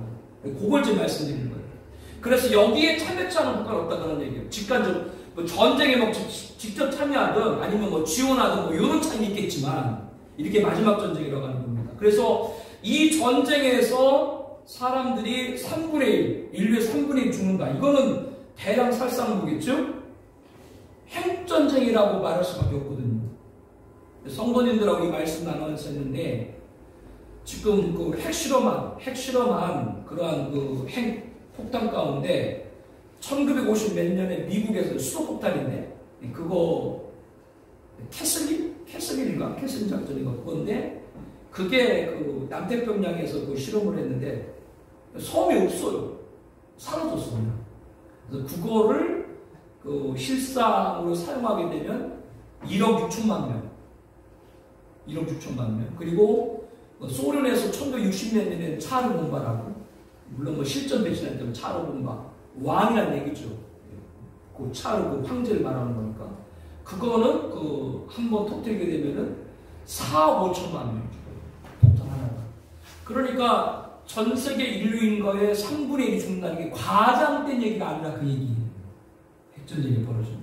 거예요. 그걸 좀 말씀드리는 거예요. 그래서 여기에 참여치 않은 국가는 없다 그런 얘기예요. 직간적으로 뭐 전쟁에 뭐 직접 참여하든 아니면 뭐 지원하든 뭐 이런 차이는 있겠지만 이렇게 마지막 전쟁이라고 하는 겁니다. 그래서 이 전쟁에서 사람들이 3분의 1, 인류의 3분의 1 죽는다. 이거는 대량 살상무겠죠? 핵전쟁이라고 말할 수밖에 없거든요. 성도님들하고 이 말씀 나눴었는데 지금 그 핵실험한 그러한 그 핵폭탄 가운데 1950 몇 년에 미국에서 수소폭탄인데 그거 캐슬린인가? 캐슬린 작전인가? 그건데 그게 그 남태평양에서 그 실험을 했는데 섬이 없어요. 사라졌어요. 그래서 그거를 그 실상으로 사용하게 되면 1억 6천만 명. 1억 6천만 명. 그리고 소련에서 1960년대에 차를 공발하고 물론 뭐 실전 배신할 때는 차르군바 왕이란 얘기죠. 그 차르 그 황제를 말하는 거니까. 그거는 그 한번 터뜨리게 되면은 4, 5천만 명이 죽어요. 폭탄 하나가. 그러니까 전 세계 인류 인거의 3분의 1이 죽는다는 게 과장된 얘기가 아니라 그 얘기예요. 핵전쟁이 벌어지면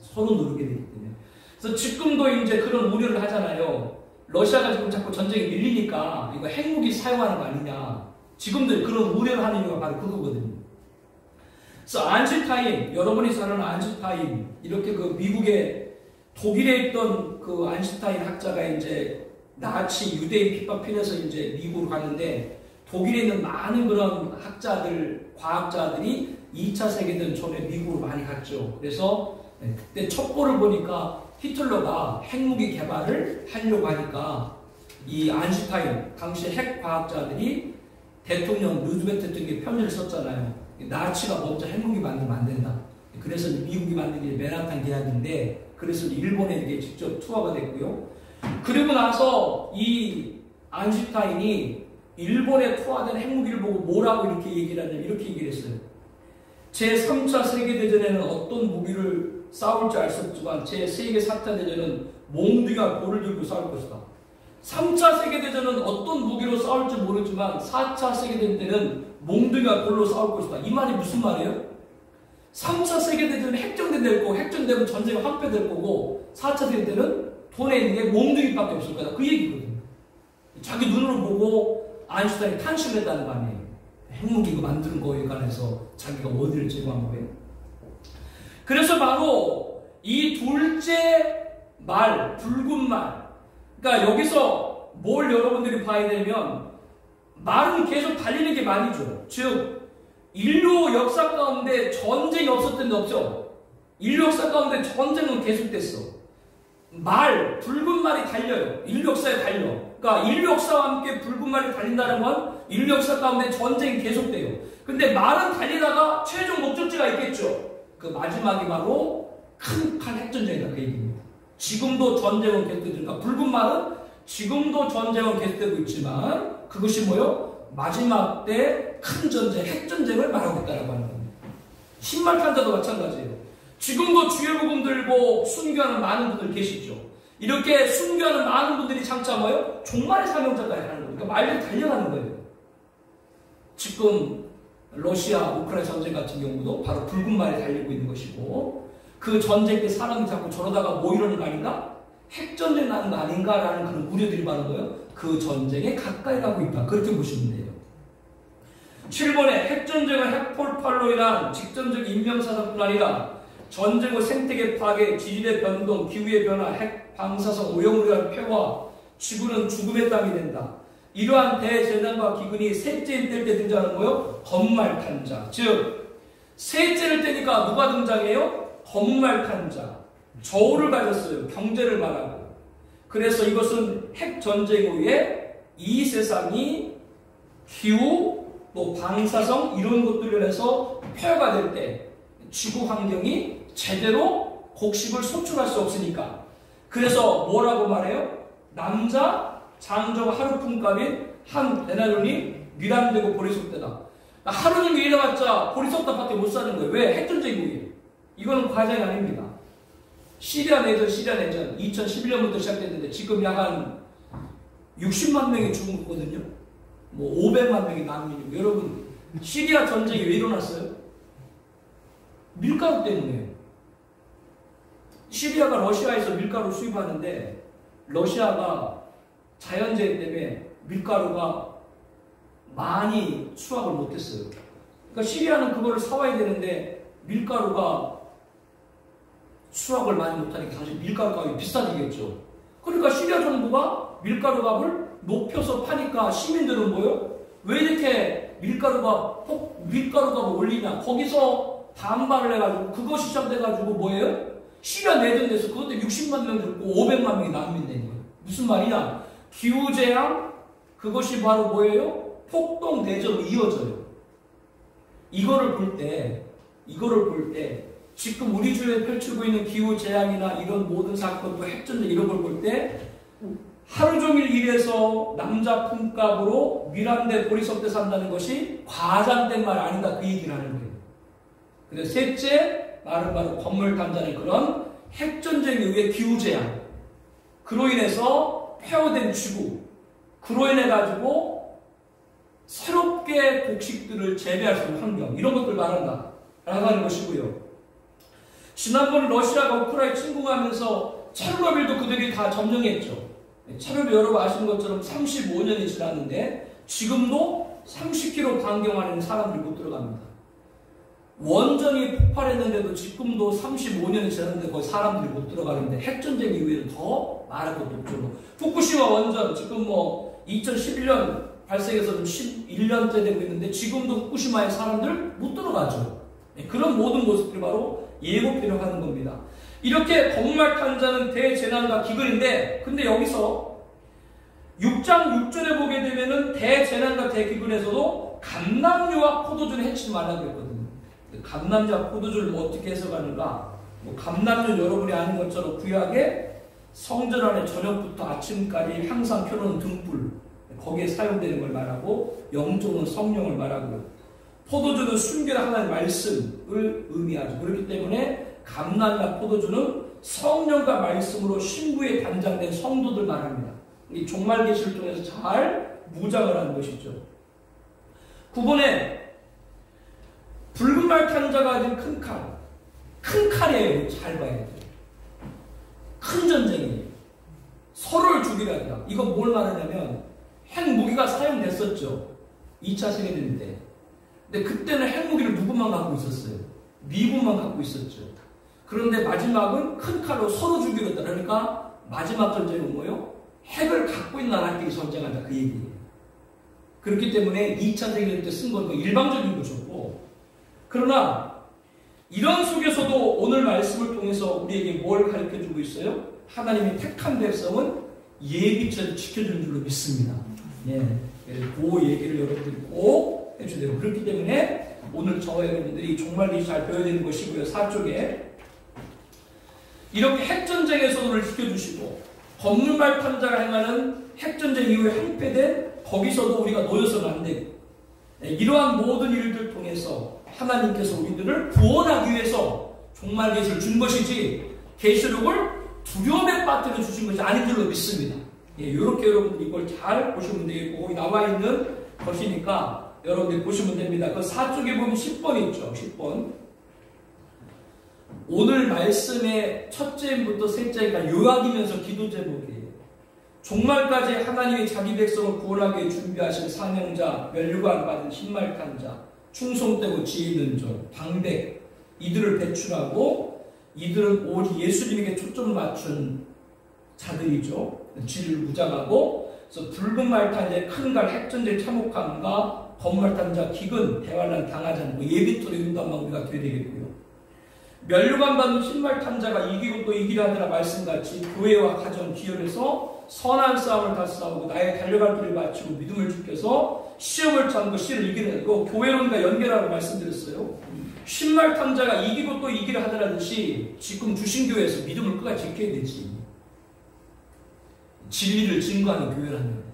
서로 누르게 되기 때문에. 그래서 지금도 이제 그런 우려를 하잖아요. 러시아가 지금 자꾸 전쟁에 밀리니까 이거 핵무기 사용하는 거 아니냐. 지금도 그런 우려를 하는 이유가 바로 그거거든요. 그래서 안슈타인, 여러분이 잘 아는 안슈타인, 이렇게 그 미국의 독일에 있던 그 안슈타인 학자가 이제 나치 유대인 핍박 피해서 이제 미국으로 갔는데 독일에 있는 많은 그런 학자들, 과학자들이 2차 세계대전 전에 미국으로 많이 갔죠. 그래서 그때 첩보를 보니까 히틀러가 핵무기 개발을 하려고 하니까 이 안슈타인, 당시 핵과학자들이 대통령 루즈벨트 대통령에게 편지를 썼잖아요. 나치가 먼저 핵무기 만들면 안 된다. 그래서 미국이 만든 게 맨하탄 계약인데, 그래서 일본에 이게 직접 투하가 됐고요. 그리고 나서 이 안슈타인이 일본에 투하된 핵무기를 보고 뭐라고 이렇게 얘기를 하냐면 이렇게 얘기를 했어요. 제3차 세계대전에는 어떤 무기를 싸울지 알 수 없지만 제2차 세계대전은 몽둥이와 돌을 들고 싸울 것이다. 3차 세계대전은 어떤 무기로 싸울지 모르지만 4차 세계대전 때는 몽둥이와 돌로 싸울 것이다. 이 말이 무슨 말이에요? 3차 세계대전은 핵전쟁 될 거고, 핵전되면 전쟁이 확대될 거고, 4차 세계대전은 돈에 있는 게 몽둥이밖에 없을 거다. 그 얘기거든요. 자기 눈으로 보고 아인슈타인이 탄식을 했다는 거 아니에요. 핵무기 이거 만드는 거에 관해서 자기가 어디를 제공한 거예요. 그래서 바로 이 둘째 말, 붉은 말. 그러니까 여기서 뭘 여러분들이 봐야 되면 말은 계속 달리는 게 말이죠. 즉 인류 역사 가운데 전쟁이 없었던 데 없죠. 인류 역사 가운데 전쟁은 계속됐어. 말, 붉은 말이 달려요. 인류 역사에 달려. 그러니까 인류 역사와 함께 붉은 말이 달린다는 건 인류 역사 가운데 전쟁이 계속돼요. 근데 말은 달리다가 최종 목적지가 있겠죠. 그 마지막이 바로 큰 핵전쟁이다. 그 얘기입니다. 지금도 전쟁은 계속되고, 그러니까 붉은 말은 지금도 전쟁은 계속되고 있지만 그것이 뭐요? 마지막 때 큰 전쟁, 핵전쟁을 말하고 있다고 하는 겁니다. 신말탄자도 마찬가지예요. 지금도 주의 복음 들고 순교하는 많은 분들 계시죠. 이렇게 순교하는 많은 분들이 장차 뭐예요? 종말의 사명자까지 하는 거예요. 그러니까 말들이 달려가는 거예요. 지금 러시아, 우크라이나 전쟁 같은 경우도 바로 붉은 말이 달리고 있는 것이고, 그 전쟁 때 사람이 자꾸 저러다가 뭐 이러는 거 아닌가? 핵전쟁 나는 거 아닌가라는 그런 우려들이 많은 거예요. 그 전쟁에 가까이 가고 있다. 그렇게 보시면 돼요. 7번에 핵전쟁은 핵폭발로 인한 직접적 인명사상뿐 아니라 전쟁 후 생태계 파괴, 지질의 변동, 기후의 변화, 핵 방사성 오염으로 인한 폐화, 지구는 죽음의 땅이 된다. 이러한 대재난과 기근이 셋째인 뗄 때 등장하는 거예요. 건말탄자. 즉 셋째를 떼니까 누가 등장해요? 건말탄자. 저울을 가졌어요. 경제를 말하고. 그래서 이것은 핵전쟁 후에 이 세상이 기후, 또 방사성 이런 것들을 해서 폐허가 될 때 지구 환경이 제대로 곡식을 소출할 수 없으니까. 그래서 뭐라고 말해요? 남자 장정 하루품값인 한 데나리온이 미람되고 보리 썩대다. 하루 종일 일해봤자 보리 썩다밖에 못 사는 거예요. 왜? 핵전쟁 후에. 이거는 과장이 아닙니다. 시리아 내전 2011년부터 시작됐는데 지금 약 한 60만 명이 죽은 거거든요. 뭐 500만 명이 난민이고. 여러분, 시리아 전쟁이 왜 일어났어요? 밀가루 때문에. 시리아가 러시아에서 밀가루 수입하는데 러시아가 자연재해 때문에 밀가루가 많이 수확을 못했어요. 그러니까 시리아는 그거를 사와야 되는데 밀가루가 수확을 많이 못하니까 당시 밀가루 값이 비싸지겠죠. 그러니까 시리아 정부가 밀가루 값을 높여서 파니까 시민들은 뭐예요? 왜 이렇게 밀가루 값을 올리냐? 거기서 반발을 해가지고 그것이 시작돼가지고 뭐예요? 시리아 내전에서 그것도 60만 명 죽고 500만 명이 난민 된 거예요. 무슨 말이냐? 기후재앙, 그것이 바로 뭐예요? 폭동 대전으로 이어져요. 이거를 볼 때 지금 우리 주위에 펼치고 있는 기후재앙이나 이런 모든 사건도 핵전쟁 이런 걸 볼 때 하루 종일 일해서 남자 품값으로 미란대 보리석대 산다는 것이 과장된 말 아닌가 그 얘기를 하는 거예요. 그래서 셋째 말은 바로 건물 단자는 그런 핵전쟁 이후의 기후재앙, 그로 인해서 폐허된 지구, 그로 인해 가지고 새롭게 곡식들을 재배할 수 있는 환경, 이런 것들 말한다 라고 하는 것이고요. 지난번 러시아가 우크라이나 침공하면서 체르노빌도 그들이 다 점령했죠. 체르노빌 여러분 아시는 것처럼 35년이 지났는데 지금도 30km 반경 안에는 사람들이 못 들어갑니다. 원전이 폭발했는데도 지금도 35년이 지났는데 거의 사람들이 못 들어가는데 핵전쟁 이후에는 더 말할 것도 없죠. 후쿠시마 원전 지금 2011년 발생해서 11년째 되고 있는데 지금도 후쿠시마에 사람들 못 들어가죠. 그런 모든 모습들이 바로 예고편을 하는 겁니다. 이렇게 건말탄자는 대재난과 기근인데, 근데 여기서 6장 6절에 보게 되면은 대재난과 대기근에서도 감람류와 포도주를 해치지 말라고 했거든요. 감람류와 포도주를 어떻게 해석하는가? 감람류는 여러분이 아는 것처럼 구약에 성전 안에 저녁부터 아침까지 항상 켜놓은 등불, 거기에 사용되는 걸 말하고, 영종은 성령을 말하고요. 포도주는 순결한 하나님의 말씀을 의미하죠. 그렇기 때문에 감람이나 포도주는 성령과 말씀으로 신부에 단장된 성도들 말합니다. 이 종말계시를 통해서 잘 무장을 하는 것이죠. 9번에 붉은 말 탄 자가 가진 큰 칼. 큰 칼이에요. 잘 봐야 돼요. 큰 전쟁이에요. 서로를 죽이려 한다. 이거 뭘 말하냐면 핵무기가 사용됐었죠. 2차 세계대전 때. 근데 그때는 핵무기를 누구만 갖고 있었어요? 미국만 갖고 있었죠. 그런데 마지막은 큰 칼로 서로 죽이려 했다. 그러니까 마지막 전쟁은 뭐예요? 핵을 갖고 있는 나라끼리 전쟁한다. 그 얘기예요. 그렇기 때문에 2차 세계대전 때 쓴 건 일방적인 것이었고, 그러나 이런 속에서도 오늘 말씀을 통해서 우리에게 뭘 가르쳐주고 있어요? 하나님의 택한 백성은 예비처럼 지켜주는 줄로 믿습니다. 예, 그 얘기를 여러분들이 꼭 해줘야 돼요. 그렇기 때문에 오늘 저와 여러분들이 종말기 잘 배워야 되는 것이고요. 4쪽에 이렇게 핵전쟁에서 우리를 지켜주시고 건물말 탄자가 행하는 핵전쟁 이후에 항폐된 거기서도 우리가 놓여서는 안 되고, 이러한 모든 일들 통해서 하나님께서 우리들을 구원하기 위해서 종말 계시를 준 것이지 계시록을 두려움에 빠뜨려 주신 것이 아닌 줄로 믿습니다. 이렇게 여러분들이 이걸 잘 보시면 되겠고, 거기 나와 있는 것이니까 여러분들이 보시면 됩니다. 그 4쪽에 보면 10번 있죠. 10번. 오늘 말씀의 첫째부터 셋째가 요약이면서 기도 제목이에요. 종말까지 하나님이 자기 백성을 구원하기 위해 준비하신 사명자, 면류관 받은 신말탄 자, 충성되고 지혜 있는 종, 방백, 이들을 배출하고, 이들은 오직 예수님에게 초점을 맞춘 자들이죠. 진리를 무장하고, 그래서 붉은 말탄자의 큰갈 핵전쟁 참혹함과 검말탄자 기근 대환란 당하지 않고 예비토로 윤담만 우리가 되어야 되겠고요. 면류관 받는 신말탄자가 이기고 또 이기려 하더라 말씀같이 교회와 가정 기업에서 선한 싸움을 다 싸우고 나의 달려갈 길을 마치고 믿음을 지켜서 시험을 참고 시를 이기려 하고, 교회론과 연결하고 말씀드렸어요. 신말탄자가 이기고 또 이기려 하더라듯이 지금 주신교회에서 믿음을 끝까지 지켜야 되지. 진리를 증거하는 교회라는 거예요.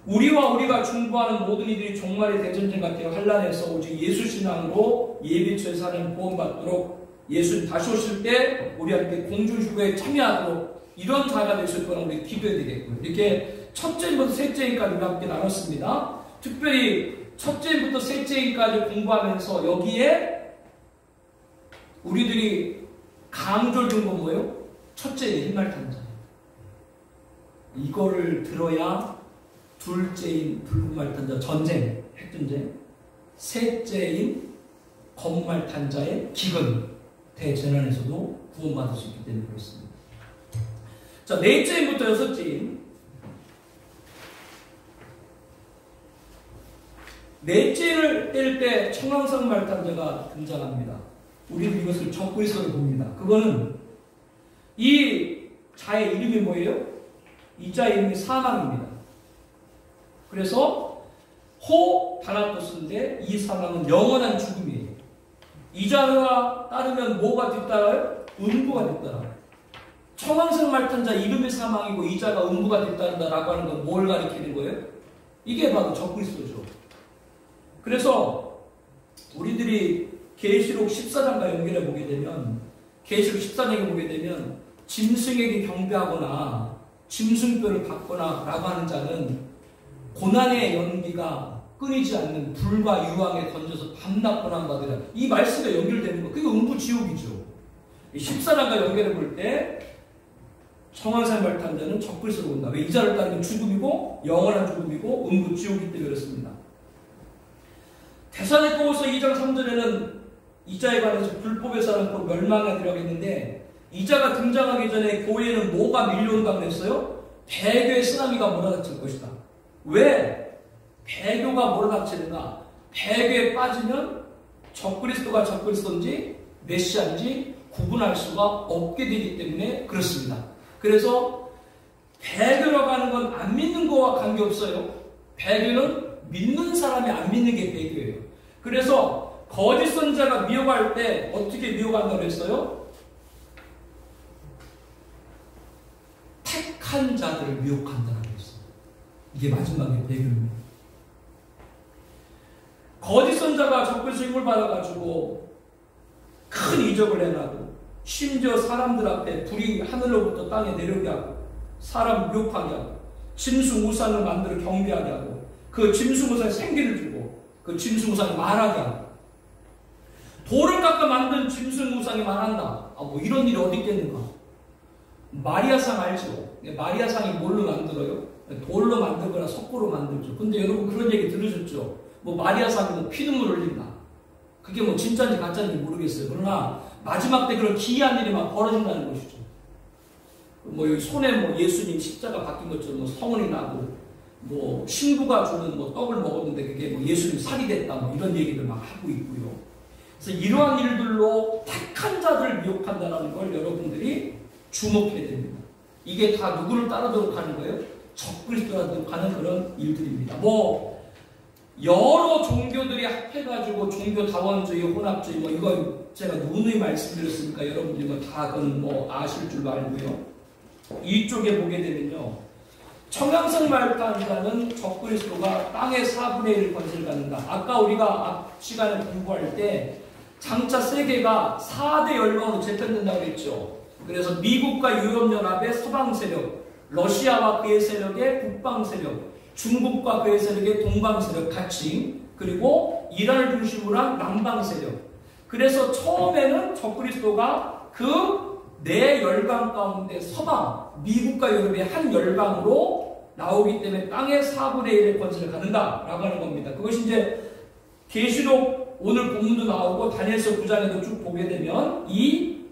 우리가 중보하는 모든 이들이 종말의 대전쟁 같은 환란에서 오직 예수신앙으로 예비처에 사는 구원받도록, 예수님 다시 오실 때 우리한테 공중주거에 참여하도록 이런 자가 되실 거라고 우리 기도해야 되겠고요. 이렇게 첫째부터 셋째까지 우리 함께 나눴습니다. 특별히 첫째부터 셋째까지 공부하면서 여기에 우리들이 강조를 준 건 뭐예요? 첫째의 흰말탄자. 이거를 들어야 둘째인 붉은말탄자 전쟁, 핵전쟁, 셋째인 검말탄자의 기근, 대재난에서도 구원받을 수 있기 때문에 그렇습니다. 자, 넷째인부터 여섯째인, 넷째를 뗄 때 청황성 말탄자가 등장합니다. 우리는 이것을 적그리스도로 봅니다. 그거는 이 자의 이름이 뭐예요? 이 자의 이름이 사망입니다. 그래서 호 다나토스인데 이 사망은 영원한 죽음이에요. 이 자가 따르면 뭐가 뒤따라요? 음부가 뒤따라요. 청황색 말탄자 이름의 사망이고 이자가 음부가 됐다라고 하는 건 뭘 가리키는 거예요? 이게 바로 적그리스도죠. 그래서 우리들이 계시록 14장과 연결해 보게 되면 계시록 14장에 보게 되면 짐승에게 경배하거나 짐승뼈를 받거나 라고 하는 자는 고난의 연기가 끊이지 않는 불과 유황에 던져서 밤낮 고난받으라. 이 말씀과 연결되는 거. 그게 음부지옥이죠. 14장과 연결해 볼 때 청황색 말탄 자는 적그리스도로 온다. 왜? 이자를 따르면 죽음이고 영원한 죽음이고 음부지옥이기 때문에 그렇습니다. 데살로니가서 2장 3절에는 이자에 관해서 불법의 사람으로 멸망하리라고 했는데 이자가 등장하기 전에 교회에는 뭐가 밀려온다고 했어요? 배교의 쓰나미가 몰아닥칠 것이다. 왜? 배교가 몰아닥치는가? 배교에 빠지면 적그리스도가 적그리스도인지 메시아인지 구분할 수가 없게 되기 때문에 그렇습니다. 그래서 배교라고 하는 건 안 믿는 거와 관계없어요. 배교는 믿는 사람이 안 믿는 게 배교예요. 그래서 거짓 선자가 미혹할 때 어떻게 미혹한다고 했어요? 택한 자들을 미혹한다고 했어요. 이게 마지막에 배교입니다. 거짓 선자가 적그리스도 힘을 받아가지고 큰 이적을 해놔도 심지어 사람들 앞에 불이 하늘로부터 땅에 내려오게 하고 사람 미혹하게 하고 짐승 우상을 만들어 경배하게 하고 그 짐승 우상에 생기를 주고 그 짐승 우상이 말하게 하고 돌을 깎아 만든 짐승 우상이 말한다. 뭐 이런 일이 어디 있겠는가? 마리아상 알죠? 마리아상이 뭘로 만들어요? 돌로 만들거나 석고로 만들죠. 근데 여러분 그런 얘기 들으셨죠? 뭐 마리아상이 뭐 피눈물 흘린다. 그게 뭐 진짜인지 가짜인지 모르겠어요. 그러나 마지막 때 그런 기이한 일이 막 벌어진다는 것이죠. 뭐 여기 손에 뭐 예수님 십자가 박힌 것처럼 뭐 성은이 나고 뭐 신부가 주는 뭐 떡을 먹었는데 그게 뭐 예수님 살이 됐다 뭐 이런 얘기를 막 하고 있고요. 그래서 이러한 일들로 택한 자들을 미혹한다는 걸 여러분들이 주목해야 됩니다. 이게 다 누구를 따르도록 하는 거예요? 적그리스도라도록 하는 그런 일들입니다. 뭐 여러 종교들이 합해가지고 종교다원주의, 혼합주의 뭐 이건 제가 누누이 말씀드렸으니까 여러분들이 뭐 다 그건 뭐 아실 줄로 알고요. 이쪽에 보게 되면요. 청양성 말단자는 적그리스도가 땅의 4분의 1 권세를 갖는다. 아까 우리가 앞 시간에 공부할 때 장차 세계가 4대 열강으로 재편된다고 했죠. 그래서 미국과 유럽연합의 서방 세력, 러시아와 그의 세력의 북방 세력, 중국과 그의 세력의 동방 세력 같이, 그리고 이란을 중심으로 한 남방 세력. 그래서 처음에는 적그리스도가 그 네 열강 가운데 서방, 미국과 유럽의 한 열강으로 나오기 때문에 땅의 4분의 1의 권세를 갖는다라고 하는 겁니다. 그것이 이제 계시록 오늘 본문도 나오고 다니엘서 9장에도 쭉 보게 되면 이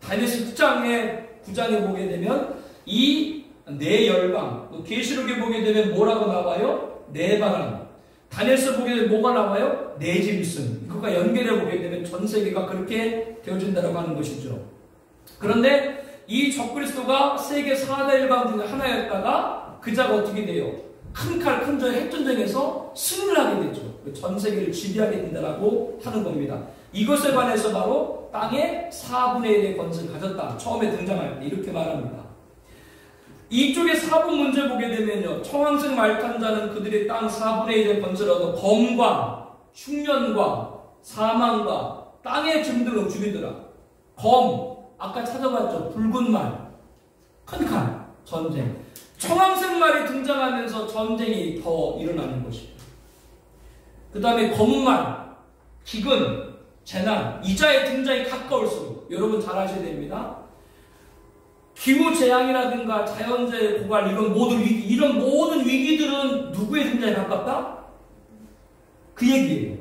다니엘서 9장에 보게 되면 이 네 열강, 계시록에 보게 되면 뭐라고 나와요? 네 바람. 다니엘서 보게 되면 뭐가 나와요? 네 짐승. 그것과 연결해 보게 되면 전 세계가 그렇게 되어진다고 하는 것이죠. 그런데 이 적그리스도가 세계 4대 열강 중에 하나였다가 그자가 어떻게 돼요? 큰 칼, 큰 핵전쟁에서 승리를 하게 되죠. 전 세계를 지배하게 된다고 하는 겁니다. 이것에 관해서 바로 땅의 4분의 1의 권세를 가졌다. 처음에 등장할 때 이렇게 말합니다. 이쪽에 4분 문제 보게 되면요. 청황색 말탄 자는 그들의 땅 4분의 1의 권세를 얻어 검과 흉년과 사망과 땅의 짐승을 죽이더라. 검, 아까 찾아봤죠. 붉은 말, 큰 칼, 전쟁. 청황색 말이 등장하면서 전쟁이 더 일어나는 것이에요. 그 다음에 검은 말, 기근, 재난, 이자의 등장이 가까울수록 여러분 잘 아셔야 됩니다. 기후재앙이라든가 자연재해 고갈 이런 모든 위기들은 누구의 등장에 가깝다? 그 얘기예요.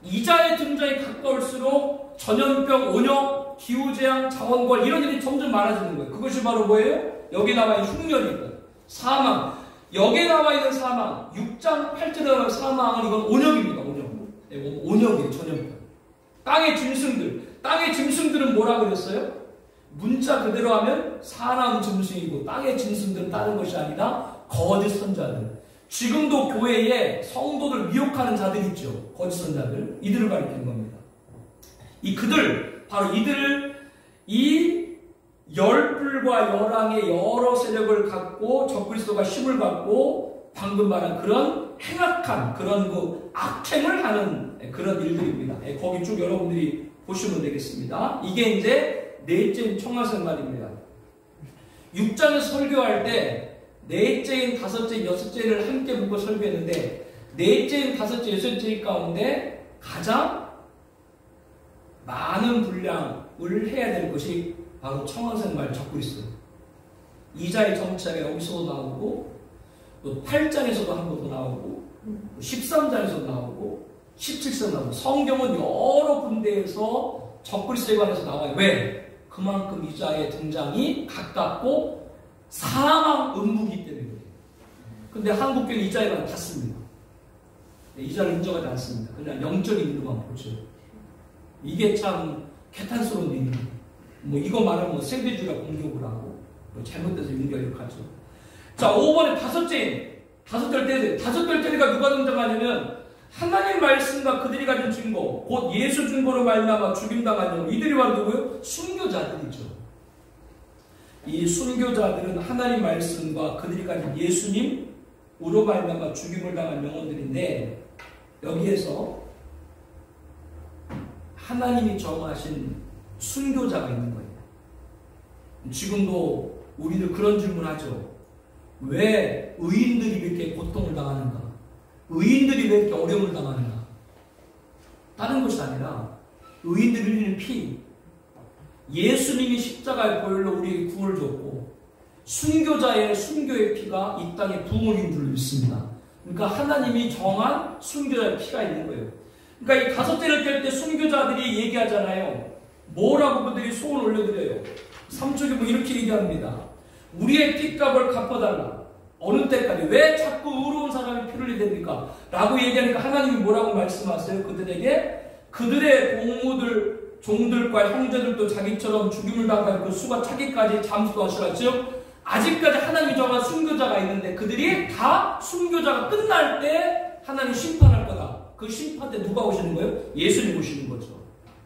이자의 등장이 가까울수록 전염병, 온역, 기후재앙, 자원고갈 이런 일이 점점 많아지는 거예요. 그것이 바로 뭐예요? 여기 나와 있는 흉년이고 사망. 여기에 나와 있는 사망, 6장 8절에 나와 있는 사망은 이건 온역입니다. 온역이에요. 전염병. 땅의 짐승들은 뭐라고 그랬어요? 문자 그대로 하면 사나운 짐승이고 땅의 짐승들은 다른 것이 아니라 거짓 선자들. 지금도 교회에 성도들 미혹하는 자들 있죠. 거짓 선자들. 이들을 가리키는 겁니다. 바로 이들을 이 열불 뿔과 열왕의 여러 세력을 갖고 적그리스도가 힘을 갖고 방금 말한 그런 행악한 그런 그 악행을 하는 그런 일들입니다. 거기 쭉 여러분들이 보시면 되겠습니다. 이게 이제 넷째인 청하생 말입니다. 6장에서 설교할 때 넷째인, 다섯째인, 여섯째를 함께 묶어 설교했는데 넷째인, 다섯째, 여섯째 가운데 가장 많은 분량을 해야 될 것이 바로 청하생 말 적그리스도. 2자의 정체가 여기서도 나오고 또 8장에서도 한 번 더 나오고 13장에서도 나오고 17장에서 나오고 성경은 여러 군데에서 적그리스도에 관해서 나와요. 왜? 그만큼 이자의 등장이 가깝고 사망 음부기 때문에. 근데 한국교회는 이자에 관해 닫습니다. 이자를 인정하지 않습니다. 그냥 영적인 일로만 보죠. 이게 참 개탄스러운 일입니다. 뭐 이거 말하면 세대주의라 공격을 하고 뭐 잘못돼서 윤결을 하죠. 자, 5번에 다섯 별때리가 누가 등장하냐면 하나님 말씀과 그들이 가진 증거, 곧 예수 증거로 말미암아 죽임당하는 이들이 바로 누구요? 순교자들이죠. 이 순교자들은 하나님 말씀과 그들이 가진 예수님으로 말미암아 죽임을 당한 영혼들인데 여기에서 하나님이 정하신 순교자가 있는 거예요. 지금도 우리들 그런 질문하죠. 왜 의인들이 이렇게 고통을 당하는가? 의인들이 왜 이렇게 어려움을 당하는가? 다른 것이 아니라 의인들이 흘리는 피, 예수님이 십자가의 보혈로 우리에게 구원을 줬고 순교자의 순교의 피가 이 땅에 부흥을 이룬 줄 믿습니다. 그러니까 하나님이 정한 순교자의 피가 있는 거예요. 그러니까 이 다섯째를 뗄 때 순교자들이 얘기하잖아요. 뭐라고 그들이 소원을 올려드려요? 3쪽에 뭐 이렇게 얘기합니다. 우리의 핏값을 갚아달라. 어느 때까지? 왜 자꾸 의로운 사람이 피를 흘리게 됩니까? 라고 얘기하니까 하나님이 뭐라고 말씀하세요? 그들에게 그들의 공무들, 종들과 형제들도 자기처럼 죽임을 당할 그 수가 차기까지 잠수하시라. 즉 아직까지 하나님이 정한 순교자가 있는데 그들이 다 순교자가 끝날 때 하나님 심판할 거다. 그 심판 때 누가 오시는 거예요? 예수님 오시는 거죠.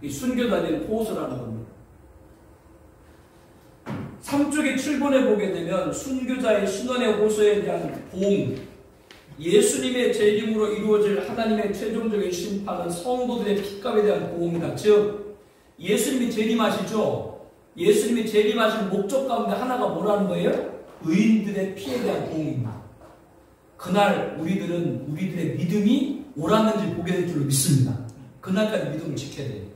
이 순교자들이 포스라는 겁니다. 3쪽의 7번에 보게 되면 순교자의 신원의 호소에 대한 보응, 예수님의 재림으로 이루어질 하나님의 최종적인 심판은 성도들의 핏값에 대한 보응이다. 즉 예수님이 재림하시죠. 예수님이 재림하신 목적 가운데 하나가 뭐라는 거예요? 의인들의 피에 대한 보응입니다. 그날 우리들의 믿음이 옳았는지 보게 될 줄로 믿습니다. 그날까지 믿음을 지켜야 돼요.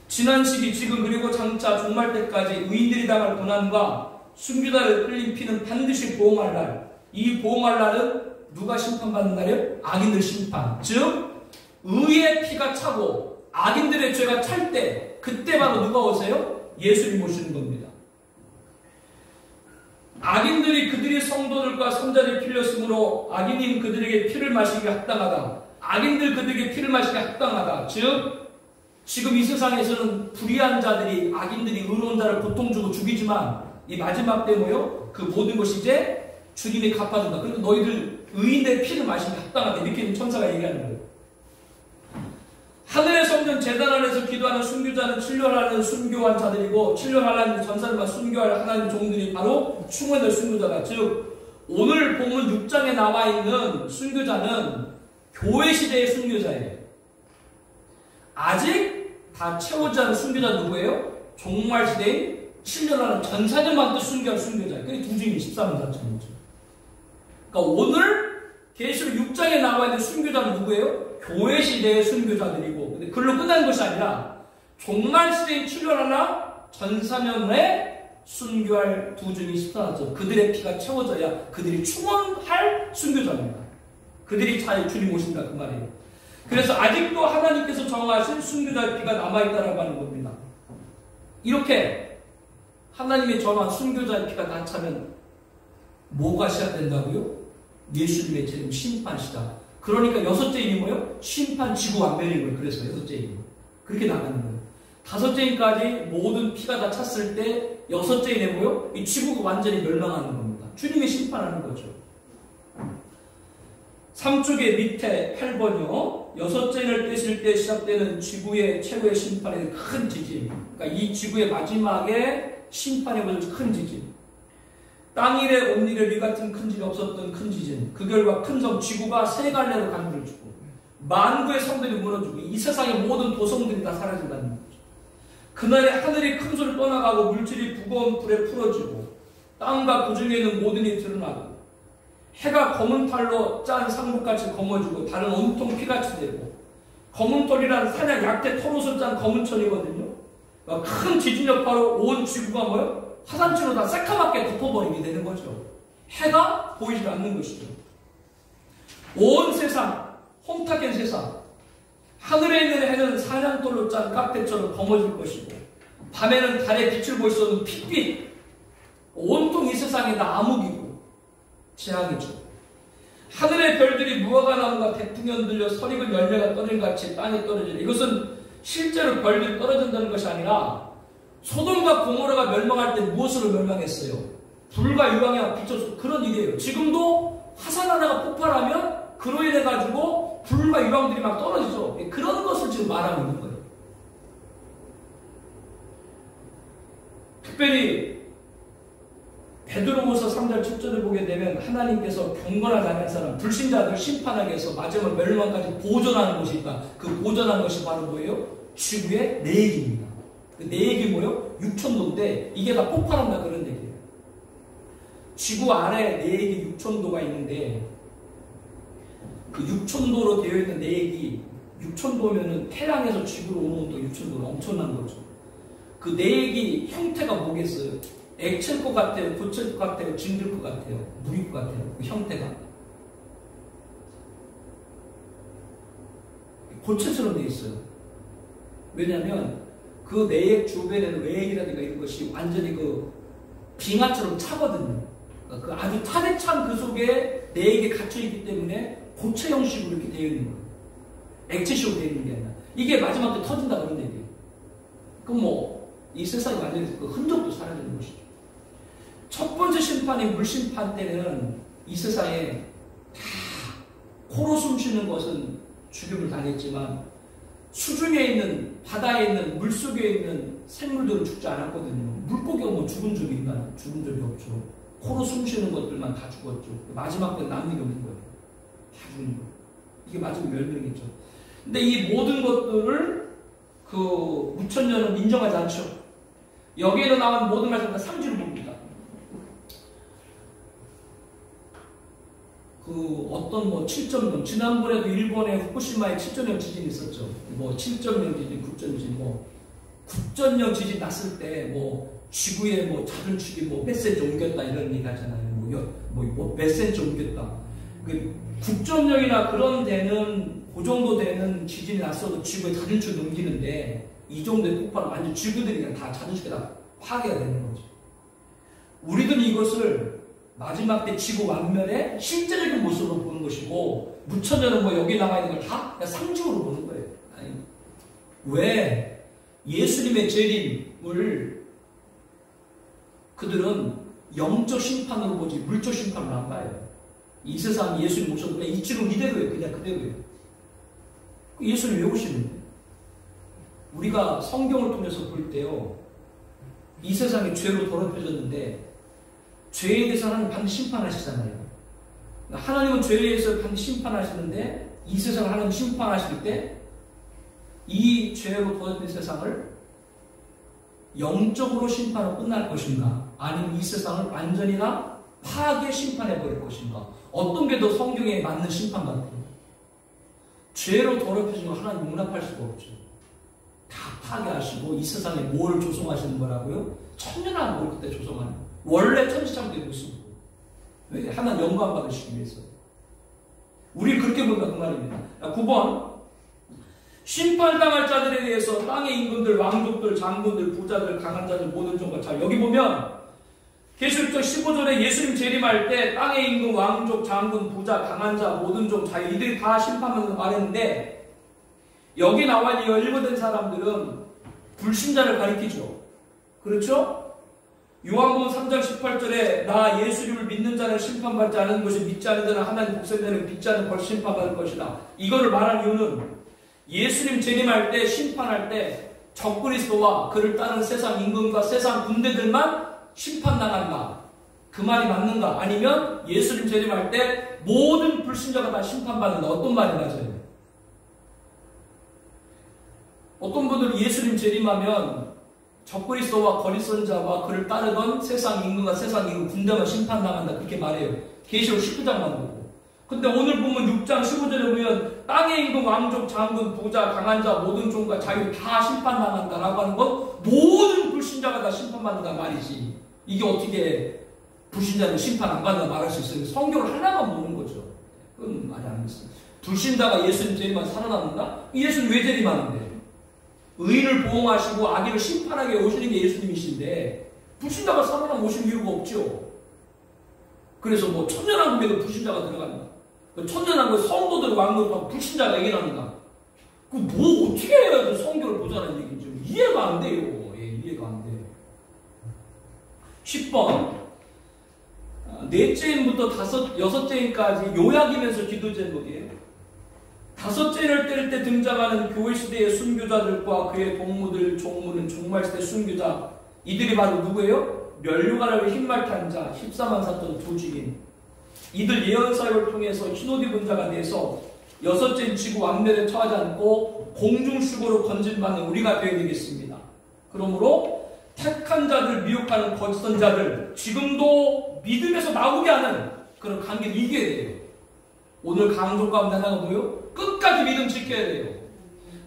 지난 시기, 지금 그리고 장차 종말 때까지 의인들이 당할 고난과 순교자를 흘린 피는 반드시 보응할 날. 이 보응할 날은 누가 심판받는 날이에요? 악인들 심판. 즉 의의 피가 차고 악인들의 죄가 찰 때, 그때 바로 누가 오세요? 예수님 오시는 겁니다. 악인들이 그들이 성도들과 선자를 필렸으므로 악인인 그들에게 피를 마시기 합당하다. 악인들 그들에게 피를 마시기 합당하다. 즉 지금 이 세상에서는 불의한 자들이, 악인들이 의로운 자를 고통 주고 죽이지만 이 마지막 때 뭐요? 그 모든 것이 이제 주님이 갚아준다. 그러니까 너희들 의인들의 피를 마시기 합당하다. 이렇게 천사가 얘기하는 거예요. 하늘의 성전 제단 안에서 기도하는 순교자는 7년 하는 순교한 자들이고 7년 하나님 전사들만 순교할 하나님 종들이 바로 충원될 순교자다. 즉 오늘 본문 6장에 나와 있는 순교자는 교회 시대의 순교자예요. 아직 다 채우지 않은 순교자 누구예요? 종말 시대인 7년 하는 전사들만 또 순교할 순교자. 그게 두 중인 13년 4천이죠. 그러니까 오늘 계시록 6장에 나와 있는 순교자는 누구예요? 교회 시대의 순교자들이고, 근데 그걸로 끝나는 것이 아니라 종말 시대인 7년 하나 전사년에 순교할 두 중인 14년. 그들의 피가 채워져야 그들이 충원할 순교자입니다. 그들이 잘 주님 오신다 그 말이에요. 그래서 아직도 하나님께서 정하신 순교자의 피가 남아있다라고 하는 겁니다. 이렇게 하나님이 정한 순교자의 피가 다 차면 뭐가 시작된다고요? 예수님의 재림 심판 시작. 그러니까 여섯째 인이 뭐예요? 심판 지구 완멸인 거예요. 그래서 여섯째 인. 그렇게 나가는 거예요. 다섯째 인까지 모든 피가 다 찼을 때 여섯째 인에 뭐예요? 이 지구가 완전히 멸망하는 겁니다. 주님이 심판하는 거죠. 3쪽의 밑에 8번이요. 여섯째 인을 떼실 때 시작되는 지구의 최고의 심판의 큰 지진. 그러니까 이 지구의 마지막에 심판의 벌써 큰 지진. 땅 이래 온 이래 이 같은 큰 지진이 없었던 큰 지진. 그 결과 큰 섬 지구가 세 갈래로 가늘어지고 만구의 성들이 무너지고 이 세상의 모든 도성들이 다 사라진다는 거죠. 그날에 하늘이 큰 소리를 떠나가고 물질이 무거운 불에 풀어지고 땅과 그 중에 있는 모든 일이 드러나고 해가 검은 탈로 짠 상복같이 검어지고 달은 온통 피같이 되고 검은 털이란 사냥 약대 털옷을 짠 검은 천이거든요. 큰 지진 여파로 온 지구가 뭐예요? 화산재로 다 새까맣게 덮어버리게 되는 거죠. 해가 보이지 않는 것이죠. 온 세상, 홍탁된 세상, 하늘에 있는 해는 사냥돌로 짠 깍대처럼 검어질 것이고 밤에는 달의 빛을 볼 수 없는 핏빛, 온통 이 세상이 다 암흑이고 재앙이죠. 하늘의 별들이 무화과 나무가 태풍이 흔들려 설익은 열매가 떨어진 같이 땅에 떨어지는, 이것은 실제로 별들이 떨어진다는 것이 아니라 소돔과 고모라가 멸망할 때 무엇으로 멸망했어요? 불과 유황이 비춰서 그런 일이에요. 지금도 화산 하나가 폭발하면 그로 인해 가지고 불과 유황들이 막 떨어지죠. 그런 것을 지금 말하고 있는 거예요. 특별히 베드로후서 3장 7절을 보게 되면 하나님께서 경건하지 않은 사람, 불신자들 심판하기 위해서 마지막 멸망까지 보존하는 것이 있다. 그 보존하는 것이 바로 뭐예요? 지구의 내액입니다. 그 내액이 뭐예요? 육천도인데 이게 다 폭발한다 그런 얘기예요. 지구 안에 내액이 육천도가 있는데 그 육천도로 되어 있는 내액이 육천도면은 태양에서 지구로 오는 온도 육천도가 엄청난 거죠. 그 내액이 형태가 뭐겠어요? 액체일 것 같아요? 고체일 것 같아요? 진주일 것 같아요? 물일 것 같아요? 그 형태가 고체처럼 되어 있어요. 왜냐하면 그 내액 주변에는 외액이라든가 이런 것이 완전히 그 빙하처럼 차거든요. 그 아주 탈에 찬 그 속에 내액이 갇혀있기 때문에 고체 형식으로 이렇게 되어 있는 거예요. 액체식으로 되어 있는 게 아니라. 이게 마지막 때 터진다 그런 얘기예요. 그럼 뭐 이 세상이 완전히 그 흔적도 사라지는 것이죠. 첫 번째 심판이 물심판 때는 이 세상에 다 코로 숨쉬는 것은 죽임을 당했지만 수중에 있는, 바다에 있는, 물속에 있는 생물들은 죽지 않았거든요. 물고기가 뭐 죽은 적이 있나요? 죽은 적이 없죠. 코로 숨쉬는 것들만 다 죽었죠. 마지막 때 남는 게 없는 거예요. 다 죽는 거예요. 이게 마지막 멸망이죠. 근데 이 모든 것들을 그 무천년은 인정하지 않죠. 여기에는 나온 모든 말씀 다 상주를 봅니다. 그 어떤 뭐 7.0, 지난번에도 일본의 후쿠시마에 7.0 지진이 있었죠. 뭐 7.0 지진, 9.0 지진, 뭐 9.0 지진 났을 때 뭐 지구에 뭐 자전축이 뭐 몇 센치 옮겼다 이런 얘기 하잖아요. 뭐 몇 센치 옮겼다. 그 9.0이나 그런 데는 그 정도 되는 지진이 났어도 지구에 자전축이 옮기는데 이 정도의 폭발은 완전 지구들이 그냥 다 자전축에 다 파괴가 되는 거죠. 우리들은 이것을 마지막 때 지구 완멸의 실제적인 모습으로 보는 것이고 무천년은 뭐 여기 나와 있는 걸 다 상징으로 보는 거예요. 아니, 왜 예수님의 재림을 그들은 영적 심판으로 보지 물적 심판으로 안 봐요. 이 세상 예수님 오셔도 그냥 이치로 이대로예요. 그냥 그대로예요. 예수님 왜 오시는데? 우리가 성경을 통해서 볼 때요, 이 세상이 죄로 더럽혀졌는데 죄에 대해서 하나님 반드시 심판하시잖아요. 하나님은 죄에 대해서 반드시 심판하시는데 이 세상을 하나님 심판하실 때 이 죄로 더럽힌 세상을 영적으로 심판으로 끝날 것인가, 아니면 이 세상을 완전히 다 파괴 심판해버릴 것인가. 어떤 게 더 성경에 맞는 심판 같아요? 죄로 더럽혀진 거 하나님 용납할 수가 없죠. 다 파괴하시고 이 세상에 뭘 조성하시는 거라고요? 천년한 뭘 그때 조성하는 거예요. 원래 천지창조의 모습으로. 왜? 하나님 영광 받으시기 위해서. 우리 그렇게 본다 그 말입니다. 9번, 심판당할 자들에 대해서 땅의 임금들, 왕족들, 장군들, 부자들, 강한 자들, 모든 종과 자, 여기 보면 계시록장 15절에 예수님 재림할 때 땅의 임금, 왕족, 장군, 부자, 강한 자, 모든 종, 자, 이들이 다 심판하면서 말했는데 여기 나와 있는 일부된 사람들은 불신자를 가리키죠. 그렇죠? 요한복음 3장 18절에 나 예수님을 믿는 자는 심판받지 않은 것이, 믿지 않는 자는 하나님 복생자는 믿지 않는 벌 심판받을 것이다. 이거를 말할 이유는 예수님 재림할 때, 심판할 때 적그리스도와 그를 따르는 세상 임금과 세상 군대들만 심판당한다. 그 말이 맞는가? 아니면 예수님 재림할 때 모든 불신자가 다 심판받는다. 어떤 말이 맞아요? 어떤 분들은 예수님 재림하면 적그리스도와 거짓선자와 그를 따르던 세상 임금과 세상 임금 군대만 심판당한다. 그렇게 말해요. 계시록 19장만 보고. 근데 오늘 보면 6장 15절에 보면 땅의 임금, 왕족, 장군, 부자, 강한 자, 모든 종과 자유 다 심판당한다라고 하는 건 모든 불신자가 다 심판받는다 말이지. 이게 어떻게 불신자는 심판 안 받는다 말할 수 있어요? 성경을 하나만 보는 거죠. 그건 말이 안 됐어요. 불신자가 예수님 재림만 살아남는다? 예수님 왜 재림하는데? 의인을 보호하시고 악인을 심판하게 오시는 게 예수님이신데 불신자가 살아남 오실 이유가 없죠. 그래서 뭐 천년왕국에도 불신자가 들어간다. 천년왕국에 성도들 왕국하고 불신자가 얘기합니다. 그 뭐 어떻게 해야 성경을 보자는 얘기인지 이해가 안 돼요. 예, 이해가 안 돼요. 10번 넷째인부터 여섯째인까지 요약이면서 기도 제목이에요. 다섯째를 때릴 때 등장하는 교회 시대의 순교자들과 그의 동무들, 종무는 종말 시대 순교자. 이들이 바로 누구예요? 면류관을 흰말 탄 자, 14만 4천 두 주인. 이들 예언사역을 통해서 흰옷 입은 자가 돼서 여섯째인 지구 왕래에 처하지 않고 공중수고로 건진받는 우리가 되어야 되겠습니다. 그러므로 택한 자들, 미혹하는 거짓 선자들, 지금도 믿음에서 나오게 하는 그런 관계를 이겨야 돼요. 오늘 강조 가운데 하나가 뭐예요? 끝까지 믿음 지켜야 돼요.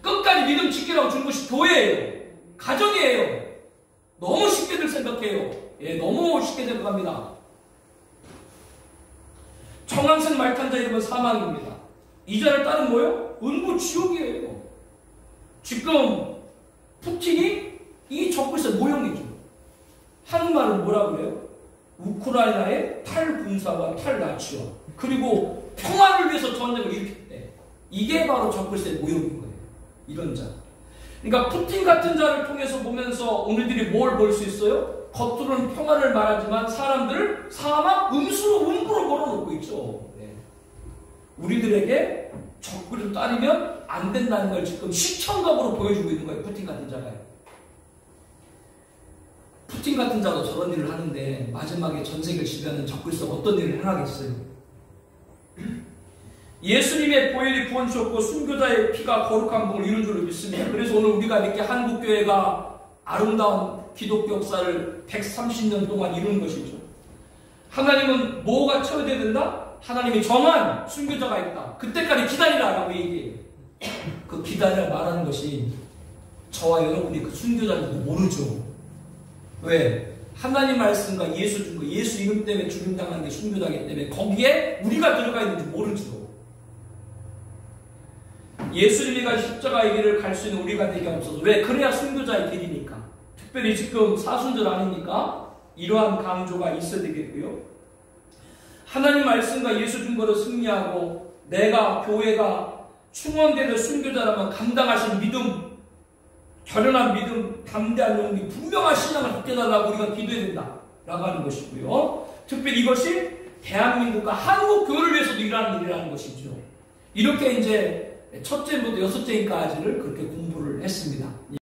끝까지 믿음 지키라고 준 것이 교회예요. 가정이에요. 너무 쉽게들 생각해요. 예, 너무 쉽게 생각합니다. 청황색 말탄자 이름은 사망입니다. 이 자를 따른 뭐예요? 은부 지옥이에요. 지금 푸틴이 이 적그리스도의 모형이죠. 한국말은 뭐라 그래요? 우크라이나의 탈군사와 탈나치와 그리고 평화를 위해서 전쟁을 일으켰대. 이게 바로 적그리스도의 모형인 거예요. 이런 자. 그러니까 푸틴 같은 자를 통해서 보면서 오늘들이 뭘 볼 수 있어요? 겉으로는 평화를 말하지만 사람들을 사망, 음부로 걸어놓고 있죠. 네. 우리들에게 적그리스도 따르면 안 된다는 걸 지금 시청각으로 보여주고 있는 거예요. 푸틴 같은 자가요. 푸틴 같은 자도 저런 일을 하는데 마지막에 전 세계를 지배하는 적그리스도가 어떤 일을 하겠어요? 예수님의 보혈이 부어주셨고 순교자의 피가 거룩한 복을 이룬 줄로 믿습니다. 그래서 오늘 우리가 이렇게 한국교회가 아름다운 기독교 역사를 130년 동안 이루는 것이죠. 하나님은 뭐가 채워져야 된다? 하나님이 정한 순교자가 있다. 그때까지 기다리라라고 얘기해요. 그 기다리라 말하는 것이 저와 여러분이 그 순교자인지도 모르죠. 왜? 하나님 말씀과 예수 준 거, 예수 이름 때문에 죽임당하는 게 순교자이기 때문에 거기에 우리가 들어가 있는지 모르죠. 예수님이 가 십자가의 길을 갈 수 있는 우리가 되게 없어서. 왜? 그래야 순교자의 길이니까. 특별히 지금 사순절 아닙니까? 이러한 강조가 있어야 되겠고요. 하나님 말씀과 예수 준 거를 승리하고 내가 교회가 충원되는 순교자라면 감당하신 믿음, 결연한 믿음, 담대한 용기, 분명한 신앙을 갖게 달라고 우리가 기도해야 된다라고 하는 것이고요. 특별히 이것이 대한민국과 한국 교회를 위해서도 일하는 일이라는 것이죠. 이렇게 이제 첫째부터 여섯째까지를 그렇게 공부를 했습니다.